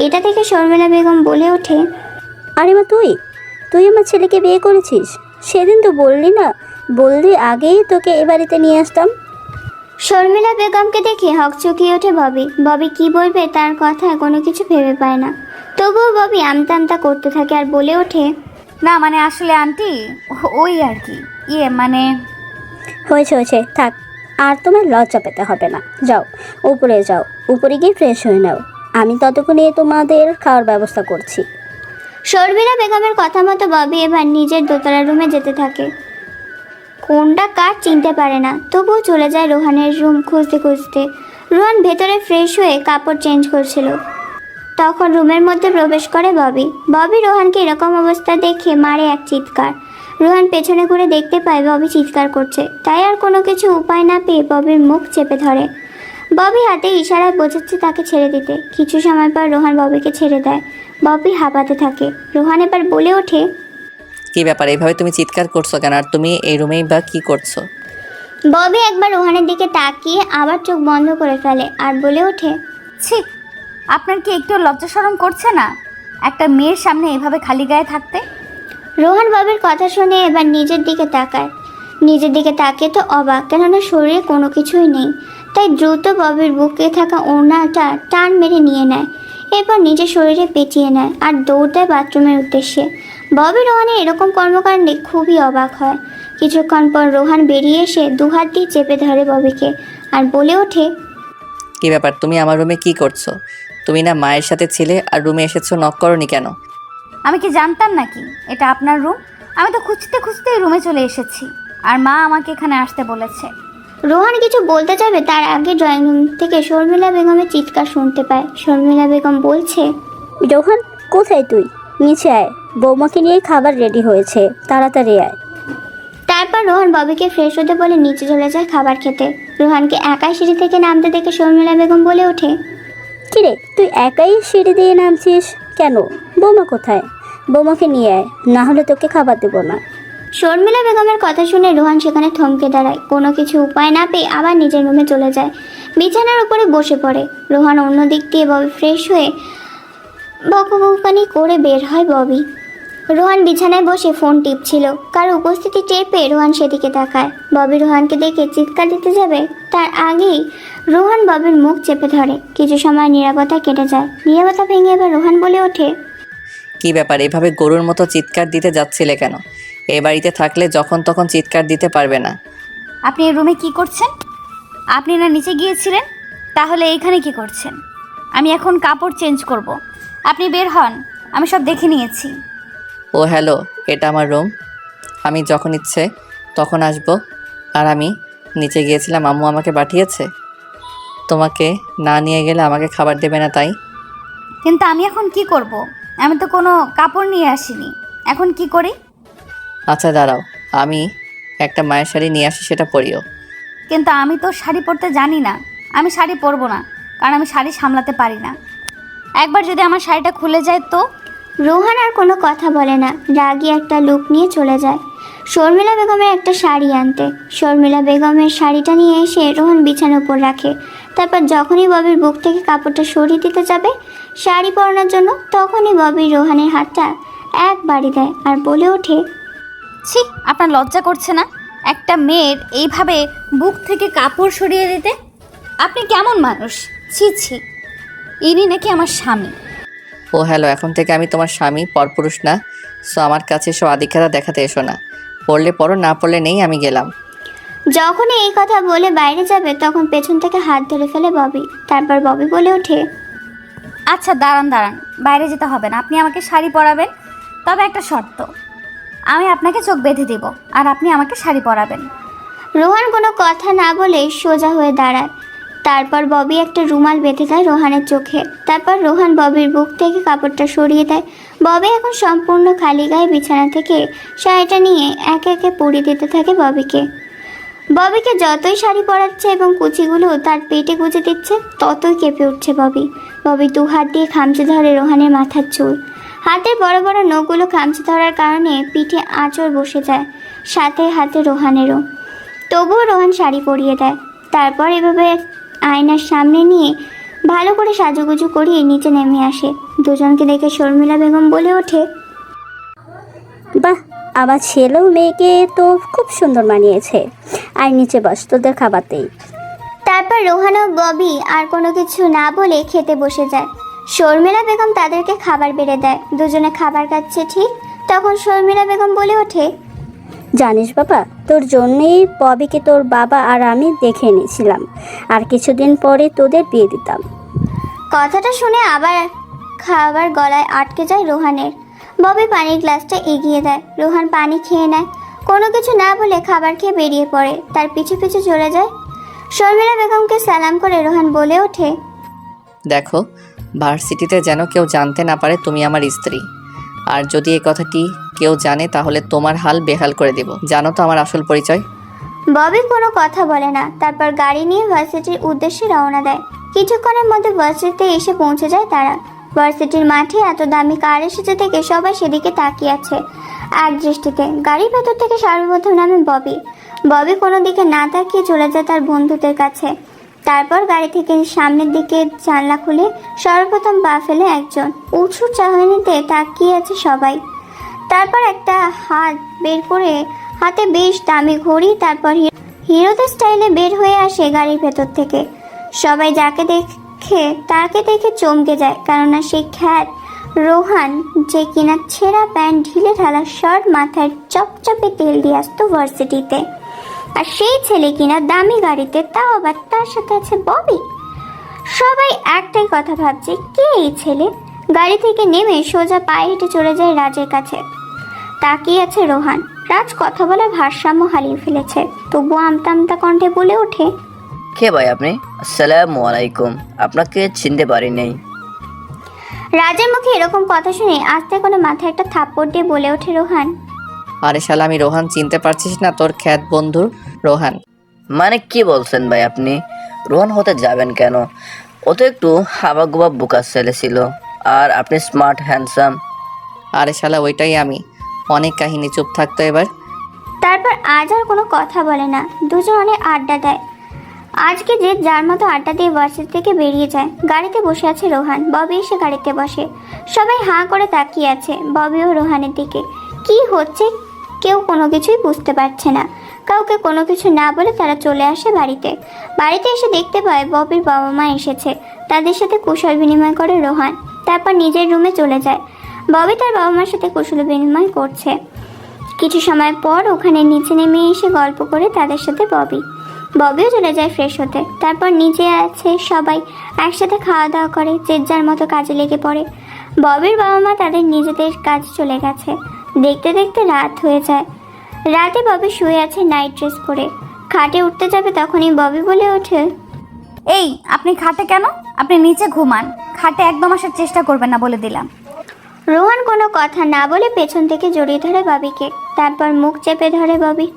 এটা থেকে শর্মিলা বেগম বলে ওঠে, আরে মা, তুই আমার ছেলেকে বিয়ে করেছিস? সেদিন তো বললি না, বললি আগেই তোকে এ বাড়িতে নিয়ে আসতাম। শর্মিলা বেগমকে দেখে হকচকিয়ে ওঠে ববি। ববি কি বলবে তার কথায় কোনো কিছু ভেবে পায় না। তবুও ববি আমতা আমতা করতে থাকে আর বলে ওঠে, না মানে আসলে আন্টি, ওই আর কি, মানে হয়েছে, থাক, আর তোমার লজ্জা পেতে হবে না। যাও উপরে যাও, উপরে গিয়ে ফ্রেশ হয়ে নাও, আমি ততক্ষণে তোমাদের খাওয়ার ব্যবস্থা করছি। শর্মিলা বেগমের কথা মতো ববি এবার নিজের দোতলা রুমে যেতে থাকে। কোনটা কার চিনতে পারে না, তবুও চলে যায় রোহানের রুম খুঁজতে খুঁজতে। রোহান ভেতরে ফ্রেশ হয়ে কাপড় চেঞ্জ করছিল, তখন রুমের মধ্যে প্রবেশ করে ববি। ববি রোহানকে এরকম অবস্থা দেখে মারে এক চিৎকার। রোহান পেছনে ঘুরে দেখতে পায় ববি চিৎকার করছে, তাই আর কোনো কিছু উপায় না পেয়ে ববির মুখ চেপে ধরে। ববি হাতে ইশারায় বোঝাচ্ছে তাকে ছেড়ে দিতে। কিছু সময় পর রোহান ববিকে ছেড়ে দেয়। ববি হাঁপাতে থাকে। রোহান এবার বলে ওঠে, কি ব্যাপার, এইভাবে তুমি চিৎকার করছো কেন? আর তুমি এই রুমেই বা কি করছো? ববি একবার রোহানের দিকে তাকিয়ে আবার চোখ বন্ধ করে ফেলে আর বলে ওঠে, ছি, আপনার কি একটু লজ্জা শরম করছে না একটা মেয়ের সামনে এভাবে খালি গায়ে থাকতে? রোহান ববির কথা শুনে এবার নিজের দিকে তাকায়। নিজের দিকে তাকিয়ে তো অবাক, কেননা শরীরে কোনো কিছুই নেই। তাই দ্রুত ববির বুকে থাকা ওড়নাটা টান মেরে নিয়ে নেয়, এরপর নিজের শরীরে পেঁচিয়ে নেয় আর দৌড় দেয় বাথরুমের উদ্দেশ্যে। ববি রোহানের এরকম কর্মকাণ্ডে খুবই অবাক হয়। কিছুক্ষণ পর রোহান বেরিয়ে এসে দুহাত দিয়ে চেপে ধরে ববিকে আর বলে ওঠে, কি ব্যাপার, তুমি আমার রুমে কি করছো? তুমি না মায়ের সাথে ছিলে, আর রুমে এসেছো, নক করোনি কেন? আমি কি জানতাম নাকি এটা আপনার রুম? আমি তো খুঁজতে খুঁজতে এই রুমে চলে এসেছি, আর মা আমাকে এখানে আসতে বলেছে। রোহান কিছু বলতে যাবে তার আগে ড্রয়িং রুম থেকে শর্মিলা বেগমের চিৎকার শুনতে পায়। শর্মিলা বেগম বলছে, রোহান কোথায় তুই? নিচে আয়, বৌমাকে নিয়ে খাবার রেডি হয়েছে, তাড়াতাড়ি আয়। তারপর রোহান ববিকে ফ্রেশ হতে বলে নিচে চলে যায় খাবার খেতে। রোহানকে একাই সিঁড়ি থেকে নামতে দেখে শর্মিলা বেগম বলে ওঠে, কিরে তুই একাই সিঁড়ি দিয়ে নামছিস কেন? বৌমা কোথায়? বৌমাকে নিয়ে আয়, না হলে তোকে খাবার দেবো না। শর্মিলা বেগমের কথা শুনে রোহান সেখানে থমকে দাঁড়ায়। কোনো কিছু উপায় না পেয়ে আবার নিজের রুমে চলে যায়, বিছানার উপরে বসে পড়ে। রোহান অন্য দিক দিয়ে ববি ফ্রেশ হয়ে বকবকানি করে বের হয় ববি। রোহান বিছানায় বসে ফোন টিপছিল, কারো উপস্থিতি টের পেয়ে রোহান সেদিকে তাকায়। ববি রোহানকে দেখে চিৎকার দিতে যাবে, তার আগেই রোহান ববির মুখ চেপে ধরে। কিছু সময় নীরবতা কেটে যায়। নীরবতা ভেঙে এবার রোহান বলে ওঠে, কি ব্যাপার, এভাবে গরুর মতো চিৎকার দিতে যাচ্ছিলে কেন? এ বাড়িতে থাকলে যখন তখন চিৎকার দিতে পারবে না। আপনি এই রুমে কি করছেন? আপনি না নিচে গিয়েছিলেন, তাহলে এইখানে কি করছেন? আমি এখন কাপড় চেঞ্জ করব, আপনি বের হন, আমি সব দেখে নিয়েছি। ও হ্যালো, এটা আমার রুম, আমি যখন ইচ্ছে তখন আসবো। আর আমি নিচে গিয়েছিলাম, আম্মু আমাকে পাঠিয়েছে। তোমাকে না নিয়ে গেলে আমাকে খাবার দেবে না, তাই? কিন্তু আমি এখন কি করব? আমি তো কোনো কাপড় নিয়ে আসিনি, এখন কি করি? আচ্ছা দাঁড়াও, আমি একটা মায়ের শাড়ি নিয়ে আসি, সেটা পরিও। কিন্তু আমি তো শাড়ি পরতে জানি না, আমি শাড়ি পরবো না, কারণ আমি শাড়ি সামলাতে পারি না। একবার যদি আমার শাড়িটা খুলে যায় তো? রোহান আর কোনো কথা বলে না, রাগী একটা লুক নিয়ে চলে যায় শর্মিলা বেগমের একটা শাড়ি আনতে। শর্মিলা বেগমের শাড়িটা নিয়ে এসে রোহান বিছানার উপর রাখে। তারপর যখনই ববির বুক থেকে কাপড়টা সরিয়ে দিতে যাবে শাড়ি পরানোর জন্য, তখনই ববি রোহানের হাতটা এক বাড়ি দেয় আর বলে ওঠে, ছি, আপনার লজ্জা করছে না একটা মেয়ের এইভাবে বুক থেকে কাপড় সরিয়ে দিতে? আপনি কেমন মানুষ? ছি ছি, ইনি নাকি আমার স্বামী। ও হ্যালো, এখন থেকে আমি তোমার স্বামী, পরপুরুষ না। সো আমার কাছে এসব আধিক্যতা দেখাতে এসো না। পড়লে পড়ো, না পড়লে নেই, আমি গেলাম। যখনই এই কথা বলে বাইরে যাবে তখন পেছন থেকে হাত ধরে ফেলে ববি। তারপর ববি বলে ওঠে, আচ্ছা দাঁড়ান দাঁড়ান, বাইরে যেতে হবে না, আপনি আমাকে শাড়ি পরাবেন, তবে একটা শর্ত, আমি আপনাকে চোখ বেঁধে দেব আর আপনি আমাকে শাড়ি পরাবেন। রোহান কোনো কথা না বলে সোজা হয়ে দাঁড়ায়। তারপর ববি একটা রুমাল বেঁধে দেয় রোহানের চোখে। তারপর রোহান ববির বুক থেকে কাপড়টা সরিয়ে দেয়। ববি এখন সম্পূর্ণ খালি গায়ে বিছানা থেকে শাড়িটা নিয়ে একে একে পরিয়ে দিতে থাকে ববিকে। ববিকে যতই শাড়ি পরাচ্ছে এবং কুচিগুলো তার পেটে গুঁজে দিচ্ছে, ততই কেঁপে উঠছে ববি। ববি দু হাত দিয়ে খামচে ধরে রোহানের মাথার চুল। হাতের বড় বড় নখগুলো খামচে ধরার কারণে পিঠে আঁচড় বসে যায়, সাথে হাতে রোহানেরও। তবুও রোহান শাড়ি পরিয়ে দেয়। তারপর এভাবে আয়নার সামনে নিয়ে ভালো করে সাজুগুজু করিয়ে নিচে নেমে আসে। দুজনকে দেখে শর্মিলা বেগম বলে ওঠে, বাহ, আমার ছেলেও মেয়েকে তো খুব সুন্দর মানিয়েছে। আর নিচে বস, তোদের খাবারতেই। তারপর রোহান ও ববি আর কোনো কিছু না বলে খেতে বসে যায়। শর্মিলা বেগম তাদেরকে খাবার বেড়ে দেয়। দুজনে খাবার খাচ্ছে ঠিক তখন শর্মিলা বেগম বলে ওঠে, জানিস বাবা, তোর জন্যেই ববিকে তোর বাবা আর আমি দেখে নিয়েছিলাম, আর কিছুদিন পরে তোদের বিয়ে দিতাম। কথাটা শুনে আবার খাবার গলায় আটকে যায় রোহানের। ববি পানির গ্লাসটা এগিয়ে দেয়। রোহান পানি খেয়ে নেয়। কোনো কিছু না বলে খাবার খেয়ে বেরিয়ে পড়ে। তার পিছু পিছু চলে যায়। শর্মিলা বেগমকে সালাম করে রোহান বলে ওঠে, দেখো, ভার্সিটিতে যেন কেউ জানতে না পারে তুমি আমার স্ত্রী। আর যদি এই কথাটি কেউ জানে তাহলে তোমার হাল বেহাল করে দেব। জানো তো আমার আসল পরিচয়। ববি কোনো কথা বলে না। তারপর গাড়ি নিয়ে ভার্সিটির উদ্দেশ্যে রওনা দেয়। কিছুক্ষণের মধ্যে ভার্সিটিতে এসে পৌঁছে যায় তারা। ভার্সিটির মাঠে এত দামি কার এসেছে থেকে সবাই সেদিকে তাকিয়ে আছে এক দৃষ্টিতে। গাড়ির ভেতর থেকে সর্বপ্রথম নামে ববি। ববি কোনো দিকে না তাকিয়ে চলে যায় তার বন্ধুদের কাছে। তারপর গাড়ি থেকে সামনের দিকে জানলা খুলে সর্বপ্রথম পা ফেলে একজন। উৎসুক চাহনিতে তাকিয়ে আছে সবাই। তারপর একটা হাত বের করে হাতে বেশ দামি ঘড়ি। তারপর হিরোদের স্টাইলে বের হয়ে আসে গাড়ির ভেতর থেকে। সবাই তাকে দেখে চমকে যায়, কেননা সেই খ্যাত রোহান, যে কিনা ছেঁড়া প্যান্ট, ঢিলে ঢালা শার্ট, মাথায় চপচপে তেল দিয়ে আসতো ভার্সিটিতে। আর সেই ছেলে কিনা দামি গাড়িতে, তাও আবার তার সাথে আছে ববি। সবাই একটাই কথা ভাবছে, কে এই ছেলে? গাড়ি থেকে নেমে সোজা পায়ে হেঁটে চলে যায় রাজের কাছে। তাকিয়ে আছে রোহান। রাজ কথা বলে ভারসাম্য হারিয়ে ফেলেছে, তবুও আমতা আমতা কণ্ঠে বলে ওঠে, কে ভাই আপনি? আসসালামু আলাইকুম, আপনাকে চিনতে পারি নাই। রাজের মুখে এরকম কথা শুনে আস্তে করে মাথায় একটা থাপ্পড় দিয়ে বলে ওঠে রোহান, আরে শালা, আমি রোহান, চিনতে পারছিস না? তোর খ্যাত বন্ধু রোহান। মানে কি বলছেন ভাই আপনি? রোহান হতে যাবেন কেন? ও তো একটু হাবাগোবা বোকা ছেলে ছিল, আর আপনি স্মার্ট হ্যান্ডসাম। আরে শালা, ওইটাই আমি। অনেক কাহিনী, চুপ থাকতো এবার। তারপর আজ আর কোনো কথা বলে না, দুজন অনেক আড্ডা দেয়। আজকে যে যার মতো আড্ডা দিয়ে ভার্সিটি থেকে বেরিয়ে যায়। গাড়িতে বসে আছে রোহান, ববি এসে গাড়িতে বসে। সবাই হাঁ করে তাকিয়ে আছে ববি ও রোহানের দিকে। কি হচ্ছে কেউ কোনো কিছুই বুঝতে পারছে না। কাউকে কোনো কিছু না বলে তারা চলে আসে বাড়িতে। বাড়িতে এসে দেখতে পায় ববির বাবা মা এসেছে। তাদের সাথে কুশল বিনিময় করে রোহান, তারপর নিজের রুমে চলে যায়। ববি তার বাবা মার সাথে কুশল বিনিময় করছে। কিছু সময় পর ওখানে নিচে নেমে এসে গল্প করে তাদের সাথে ববিও চলে যায় ফ্রেশ হতে। তারপর নিচে আছে সবাই একসাথে খাওয়া দাওয়া করে, যে যার মতো কাজে লেগে পড়ে। ববির বাবা মা তাদের নিজেদের কাজে চলে গেছে। দেখতে দেখতে রাত হয়ে যায়। রাতে ববি শুয়ে আছে নাইট ড্রেস পরে। খাটে উঠতে যাবে তখনই ববি বলে ওঠে, এই, আপনি খাটে কেন? আপনি নিচে ঘুমান, খাটে একদম আসার চেষ্টা করবেন না বলে দিলাম। রোহান কোনো কথা না বলে পেছন থেকে জড়িয়ে ধরে ববিকে, তারপর মুখ চেপে ধরে ববি।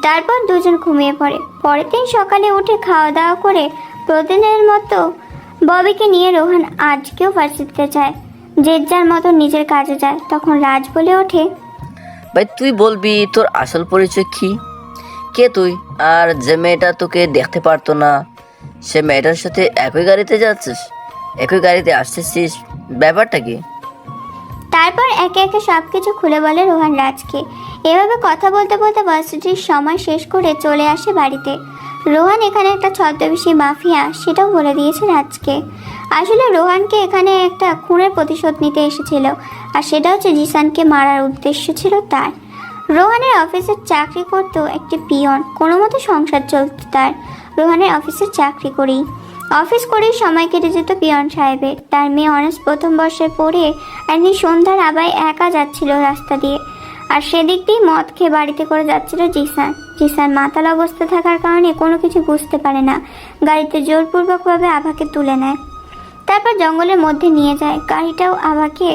তারপর দুজন ঘুমিয়ে পড়ে। পরের দিন সকালে উঠে খাওয়া দাওয়া করে প্রতিদিনের মতো ববিকে নিয়ে রোহান আজকেও ভার্সিটিতে যায়। যে যার মতো নিজের কাজে যায়। তখন রাজ বলে ওঠে, ভাই তুই বলবি তোর আসল পরিচয় কি? কে তুই? আর যে মেয়েটা তোকে দেখতে পারতো না, সে মেয়েটার সাথে একই গাড়িতে যাচ্ছিস, একই গাড়িতে আসতেছিস, ব্যাপারটা কি? তারপর একে একে সব কিছু খুলে বলে রোহান রাজকে। এভাবে কথা বলতে বলতে ভার্সিটির সময় শেষ করে চলে আসে বাড়িতে। রোহান এখানে একটা ছদ্মবেশী মাফিয়া, সেটাও বলে দিয়েছে রাজকে। আসলে রোহানকে এখানে একটা খুনের প্রতিশোধ নিতে এসেছিল, আর সেটা হচ্ছে জিসানকে মারার উদ্দেশ্য ছিল তার। রোহানের অফিসের চাকরি করতো একটি পিয়ন, কোনো মতো সংসার চলত তার। রোহানের অফিসের চাকরি অফিস করেই সময় কেটে যেত পিয়ন সাহেবের। তার মেয়ে অনার্স প্রথম বর্ষে পড়ে একদিন সন্ধ্যার আবায় একা যাচ্ছিল রাস্তা দিয়ে, আর সেদিক দিয়ে মদ খেয়ে বাড়িতে করে যাচ্ছিল জিসান মাতাল অবস্থা থাকার কারণে কোনো কিছু বুঝতে পারে না। গাড়িতে জোরপূর্বকভাবে আভাকে তুলে নেয়, তারপর জঙ্গলের মধ্যে নিয়ে যায় গাড়িটাও আভাকে,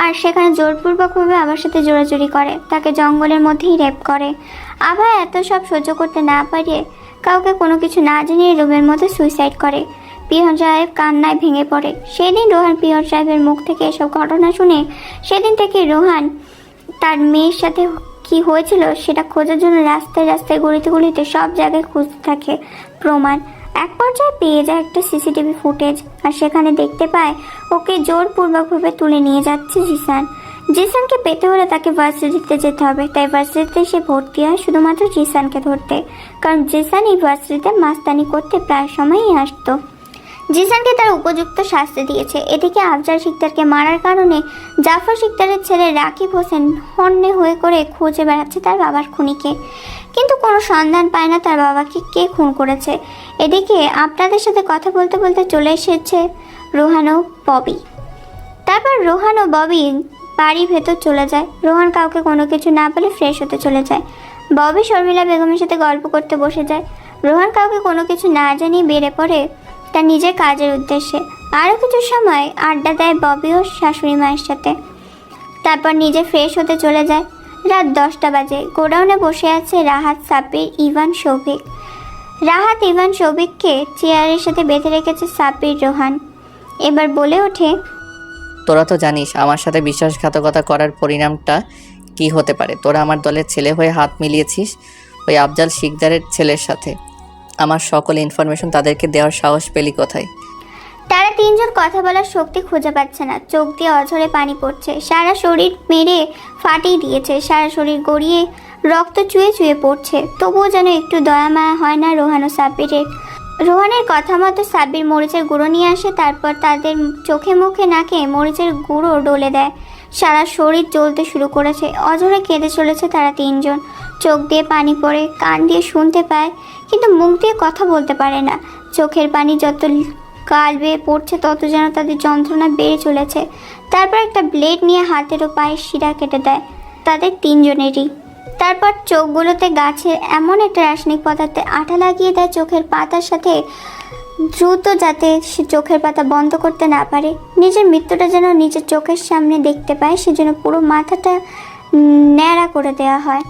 আর সেখানে জোরপূর্বকভাবে আভার সাথে জোরাজুরি করে, তাকে জঙ্গলের মধ্যেই রেপ করে। আভা এত সব সহ্য করতে না পারিয়ে কাউকে কোনো কিছু না জানিয়ে রুমের মধ্যে সুইসাইড করে। পিয়ন সাহেব কান্নায় ভেঙে পড়ে। সেদিন রোহান পিয়ন সাহেবের মুখ থেকে এসব ঘটনা শুনে সেদিন থেকে রোহান তার মেয়ের সাথে কি হয়েছিল সেটা খোঁজার জন্য রাস্তায় রাস্তায় গলিতে সব জায়গায় খুঁজতে থাকে প্রমাণ। এক পর্যায়ে পেয়ে যায় একটা সিসিটিভি ফুটেজ, আর সেখানে দেখতে পায় ওকে জোরপূর্বকভাবে তুলে নিয়ে যাচ্ছে জিসানকে পেতে হলে তাকে ভার্সিটিতে যেতে হবে। তাই ভার্সিটিতে সে ভর্তি হয় শুধুমাত্র জিসানকে ধরতে, কারণ জিসান এই ভার্সিটিতে মাস্তানি করতে প্রায় সময়ই আসতো। জিসানকে তার উপযুক্ত শাস্তি দিয়েছে। এদিকে আফজাল শিকদারকে মারার কারণে জাফর শিকদারের ছেলে রাকিব হোসেন হন্যে হয়ে করে খুঁজে বেড়াচ্ছে তার বাবার খুনিকে, কিন্তু কোনো সন্ধান পায় না তার বাবাকে কে খুন করেছে। এদিকে আপনাদের সাথে কথা বলতে বলতে চলে এসেছে রোহান ও ববি। তারপর রোহান ও ববি বাড়ির ভেতর চলে যায়। রোহান কাউকে কোনো কিছু না বলে ফ্রেশ হতে চলে যায়। ববি শর্মিলা বেগমের সাথে গল্প করতে বসে যায়। রোহান কাউকে কোনো কিছু না জানিয়ে বেড়ে পড়ে তার নিজের কাজের উদ্দেশ্যে। আরও কিছু সময় আড্ডা দেয় ববি ও শাশুড়ি মায়ের সাথে, তারপর নিজে ফ্রেশ হতে চলে যায়। রাত 10টা বাজে। গোডাউনে বসে আছে রাহাত, সাব্বির, ইভান, সৌভিক। রাহাত ইভান সৌভিককে চেয়ারের সাথে বেঁধে রেখেছে সাব্বির। রোহান এবার বলে ওঠে, তোরা তো জানিস আমার সাথে বিশ্বাসঘাতকতা করার পরিণামটা কি হতে পারে। তোরা আমার দলের ছেলে হয়ে হাত মিলিয়েছিস ওই আফজাল শিকদারের ছেলের সাথে। আমার সকল ইনফরমেশন তাদেরকে দেওয়ার সাহস পেলি কোথায়? তারা তারা তিনজন কথা বলার শক্তি খুঁজে পাচ্ছে না, চোখ দিয়ে অঝরে পানি পড়ছে, সারা শরীর মেরে ফাটিয়ে দিয়েছে, সারা শরীর গড়িয়ে রক্ত চুয়ে চুয়ে পড়ছে। তবুও যেন একটু দয়া মায়া হয় না রোহান ও সাব্বিরের। রোহানের কথা মতো সাব্বির মরিচের গুঁড়ো নিয়ে আসে, তারপর তাদের চোখে মুখে নাকে মরিচের গুঁড়ো ডলে দেয়। সারা শরীর জ্বলতে শুরু করেছে, অঝরে কেঁদে চলেছে তারা তিনজন। চোখ দিয়ে পানি পড়ে, কান দিয়ে শুনতে পায় কিন্তু মুখ দিয়ে কথা বলতে পারে না। চোখের পানি যত গাল বেয়ে পড়ছে তত যেন তাদের যন্ত্রণা বেড়ে চলেছে। তারপর একটা ব্লেড নিয়ে হাতের ও পায়ের শিরা কেটে দেয় তাদের তিনজনেরই। তারপর চোখগুলোতে গাছের এমন একটা রাসায়নিক পদার্থে আঠা লাগিয়ে দেয় চোখের পাতার সাথে, দ্রুত যাতে সে চোখের পাতা বন্ধ করতে না পারে। নিজের মৃত্যুটা যেন নিজের চোখের সামনে দেখতে পায়, সেজন্য পুরো মাথাটা ন্যাড়া করে দেওয়া হয়।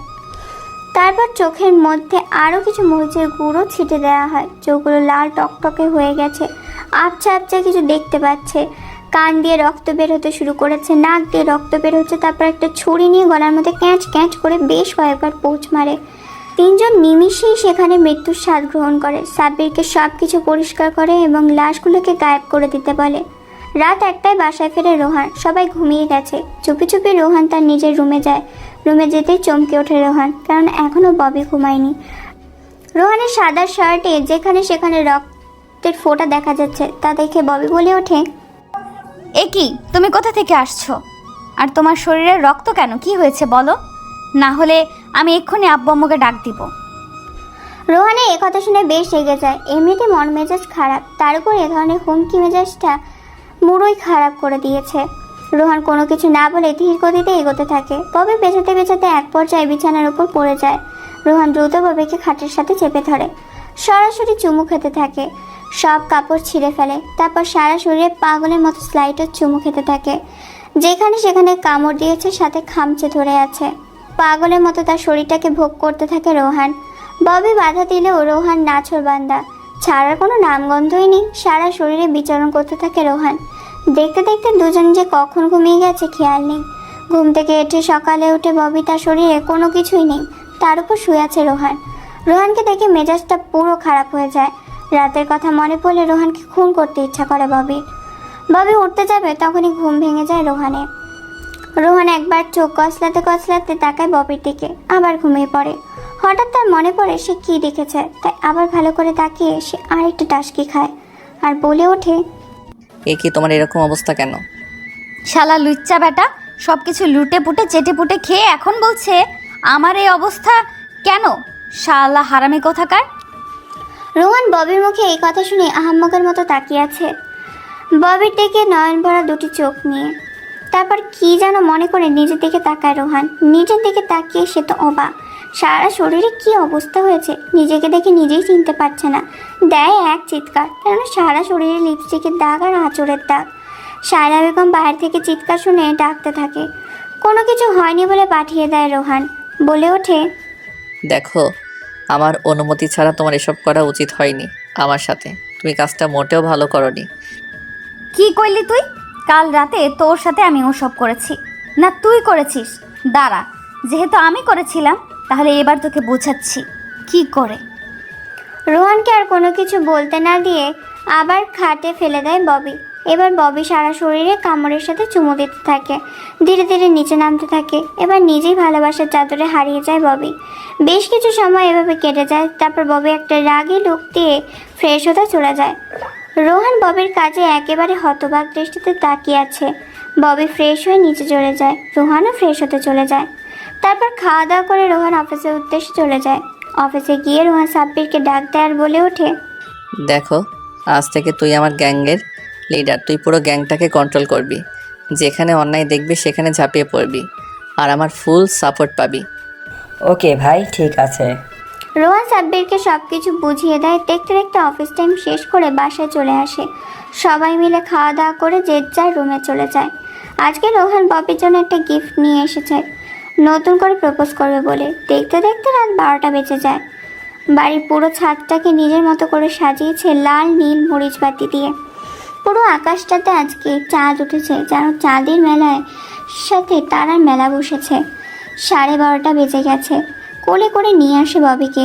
তারপর চোখের মধ্যে আরও কিছু মরিচের গুঁড়ো ছিটে দেওয়া হয়। চোখগুলো লাল টকটকে হয়ে গেছে, আবছা আবছা কিছু দেখতে পাচ্ছে। কান দিয়ে রক্ত বের হতে শুরু করেছে, নাক দিয়ে রক্ত বের হচ্ছে। তারপর একটা ছুরি নিয়ে গলার মধ্যে ক্যাঁচ ক্যাঁচ করে বেশ কয়েকবার পোঁচ মারে। তিনজন নিমিষেই সেখানে মৃত্যুর স্বাদ গ্রহণ করে। সাব্বিরকে সব কিছু পরিষ্কার করে এবং লাশগুলোকে গায়েব করে দিতে বলে। রাত 1টায় বাসায় ফেরে রোহান। সবাই ঘুমিয়ে গেছে। চুপি চুপি রোহান তার নিজের রুমে যায়। রুমে যেতেই চমকে ওঠে রোহান, কারণ এখনও ববি ঘুমায়নি। রোহানের সাদা শার্টে যেখানে সেখানে রক্তের ফোঁটা দেখা যাচ্ছে, তা দেখে ববি বলে ওঠে, এ কি, তুমি কোথা থেকে আসছো? আর তোমার শরীরে রক্ত কেন? কি হয়েছে বলো, না হলে আমি এক্ষুনি আব্বু আম্মুকে ডাক দিব। রোহানের এ কথা শুনে বেশ রেগে যায়। এমনিতে মন মেজাজ খারাপ, তার উপর এ ধরনের হুমকি মেজাজটা মুড়োই খারাপ করে দিয়েছে। রোহান কোনো কিছু না বলে ধীর গতিতে এগোতে থাকে। ববি পেছাতে পেছাতে এক পর্যায়ে বিছানার উপর পড়ে যায়। রোহান দ্রুত ববিকে খাটের সাথে চেপে ধরে, সরাসরি চুমু খেতে থাকে। সব কাপড় ছিঁড়ে ফেলে, তারপর সারা শরীরে পাগলের মতো স্লাইডের চুমু খেতে থাকে। যেখানে সেখানে কামড় দিয়েছে, সাথে খামচে ধরে আছে। পাগলের মতো তার শরীরটাকে ভোগ করতে থাকে রোহান। ববি বাধা দিলেও রোহান নাছোড়বান্দা, ছাড়ার কোনো নামগন্ধই নেই। সারা শরীরে বিচরণ করতে থাকে রোহান। দেখতে দেখতে দুজন যে কখন ঘুমিয়ে গেছে খেয়াল নেই। ঘুম থেকে উঠে সকালে উঠে ববি তার শরীরে কোনো কিছুই নেই, তার উপর শুয়ে আছে রোহান। রোহানকে দেখে মেজাজটা পুরো খারাপ হয়ে যায়। রাতের কথা মনে পড়লে রোহানকে খুন করতে ইচ্ছা করে ববি উঠতে যাবে, তখনই ঘুম ভেঙে যায় রোহানের। রোহান একবার চোখ কসলাতে কসলাতে তাকায় ববির দিকে, আবার ঘুমিয়ে পড়ে। হঠাৎ তার মনে পড়ে সে কি দেখেছে, তাই আবার ভালো করে তাকিয়ে সে আরেকটা টাসকি খায় আর বলে ওঠে, এ কি, তোমার এরকম অবস্থা কেন? শালা লুচ্চা বেটা, সব কিছু লুটে পুটে চেটে পুটে খেয়ে এখন বলছে আমার এই অবস্থা কেন? শালা হারামি কোথাকার। রোহান ববির মুখে এই কথা শুনে আহাম্মকের মতো তাকিয়ে আছে ববির দিকে নয়ন ভরা দুটি চোখ নিয়ে। তারপর কি যেন মনে করে নিজের দিকে তাকায় রোহান। নিজের দিকে তাকিয়ে সে তো অবাক, সারা শরীরে কি অবস্থা হয়েছে নিজেকে দেখে নিজেই চিনতে পারছে না। দেয় এক চিৎকার, কেননা সারা শরীরে লিপস্টিকের দাগ আর আঁচড়ের দাগ। সায়রা বেগম বাইরে থেকে চিৎকার শুনে ডাকতে থাকে। কোনো কিছু হয়নি বলে পাঠিয়ে দেয় রোহান। বলে ওঠে, দেখো, আমার অনুমতি ছাড়া তোমার এসব করা উচিত হয়নি আমার সাথে। তুমি কাজটা মোটেও ভালো করনি। কি কইলি তুই? কাল রাতে তোর সাথে আমি ওসব করেছি না তুই করেছিস? দাঁড়া, যেহেতু আমি করেছিলাম তাহলে এবার তোকে বোঝাচ্ছি কি করে। রোহানকে আর কোনো কিছু বলতে না দিয়ে আবার খাটে ফেলে দেয় ববি। এবার ববি সারা শরীরে কামড়ের সাথে চুমু দিতে থাকে, ধীরে ধীরে নিচে নামতে থাকে। এবার নিজেই ভালোবাসার চাদরে হারিয়ে যায় ববি। বেশ কিছু সময় এভাবে কেটে যায়। তারপর ববি একটা রাগী লুক দিয়ে ফ্রেশ হতে চলে যায়। রোহান ববির কাজে একেবারে হতবাক দৃষ্টিতে তাকিয়ে আছে। ববি ফ্রেশ হয়ে নিচে চলে যায়, রোহানও ফ্রেশ হতে চলে যায়। তারপর খাওয়া দাওয়া করে রোহান অফিসের উদ্দেশ্যে চলে যায়। অফিসে গিয়ে রোহান সাব্বিরকে ডাক দেয় আর বলে ওঠে, দেখো, আজ থেকে তুই আমার গ্যাংয়ের লিডার। তুই পুরো গ্যাংটাকে কন্ট্রোল করবি। যেখানে অন্যায় দেখবি সেখানে ঝাঁপিয়ে পড়বি, আর আমার ফুল সাপোর্ট পাবি। ওকে ভাই, ঠিক আছে। রোহান সাব্বিরকে সব কিছু বুঝিয়ে দেয়। দেখতে দেখতে অফিস টাইম শেষ করে বাসায় চলে আসে। সবাই মিলে খাওয়া দাওয়া করে যে যার রুমে চলে যায়। আজকে রোহান ববির জন্য একটা গিফট নিয়ে এসেছে, নতুন করে প্রপোজ করবে বলে। দেখতে দেখতে রাত 12টা বেজে যায়। বাড়ির পুরো ছাদটাকে নিজের মতো করে সাজিয়েছে লাল নীল মরিচ বাতি দিয়ে। পুরো আকাশটাতে আজকে চাঁদ উঠেছে, যেন চাঁদের মেলায় সাথে তারার মেলা বসেছে। 12:30 বেজে গেছে। কোলে করে নিয়ে আসে ববিকে।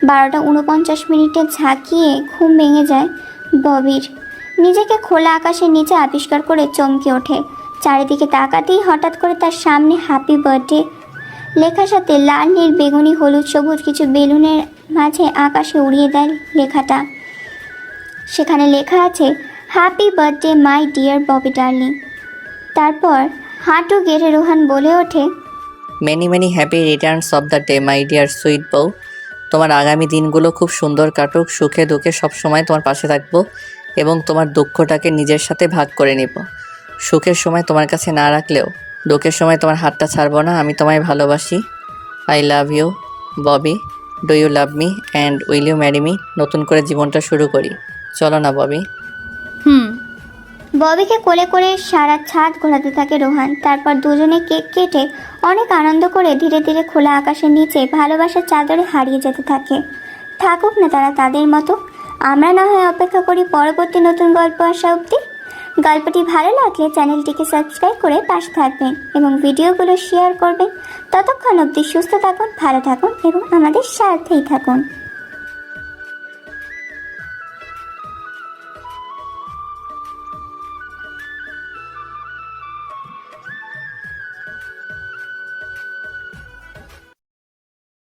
12টা 49 মিনিটে ঝাঁকিয়ে ঘুম ভেঙে যায় ববির। নিজেকে খোলা আকাশের নিচে আবিষ্কার করে চমকে ওঠে। চারিদিকে তাকাতেই হঠাৎ করে তার সামনে হ্যাপি বার্থডে লেখার সাথে লাল, নীল, বেগুনি, হলুদ, সবুজ কিছু বেলুনের মাঝে আকাশে উড়িয়ে দেয় লেখাটা। সেখানে লেখা আছে, happy birthday my dear Bobby darling. তারপর হাঁটু গেড়ে রোহান বলে ওঠে, many many happy Returns of the day my dear sweet বউ। তোমার আগামী দিনগুলো খুব সুন্দর কাটুক, সুখে দুঃখে সবসময় তোমার পাশে থাকবো এবং তোমার দুঃখটাকে নিজের সাথে ভাগ করে নিব। সুখের সময় তোমার কাছে না রাখলেও দুঃখের সময় তোমার হাতটা ছাড়বো না। আমি তোমায় ভালোবাসি। I love you Bobby. Do you love me and will you marry me? নতুন করে জীবনটা শুরু করি, চলো না ববি? ববিকে কোলে করে সারা ছাদ ঘোরাতে থাকে রোহান। তারপর দুজনে কেক কেটে অনেক আনন্দ করে ধীরে ধীরে খোলা আকাশের নিচে ভালোবাসার চাদরে হারিয়ে যেতে থাকে। থাকুক না তারা তাদের মতো, আমরা না হয় অপেক্ষা করি পরবর্তী নতুন গল্প আসা অবধি। গল্পটি ভালো লাগলে চ্যানেলটিকে সাবস্ক্রাইব করে পাশে থাকবেন এবং ভিডিওগুলো শেয়ার করবেন। ততক্ষণ অবধি সুস্থ থাকুন, ভালো থাকুন এবং আমাদের সাথেই থাকুন।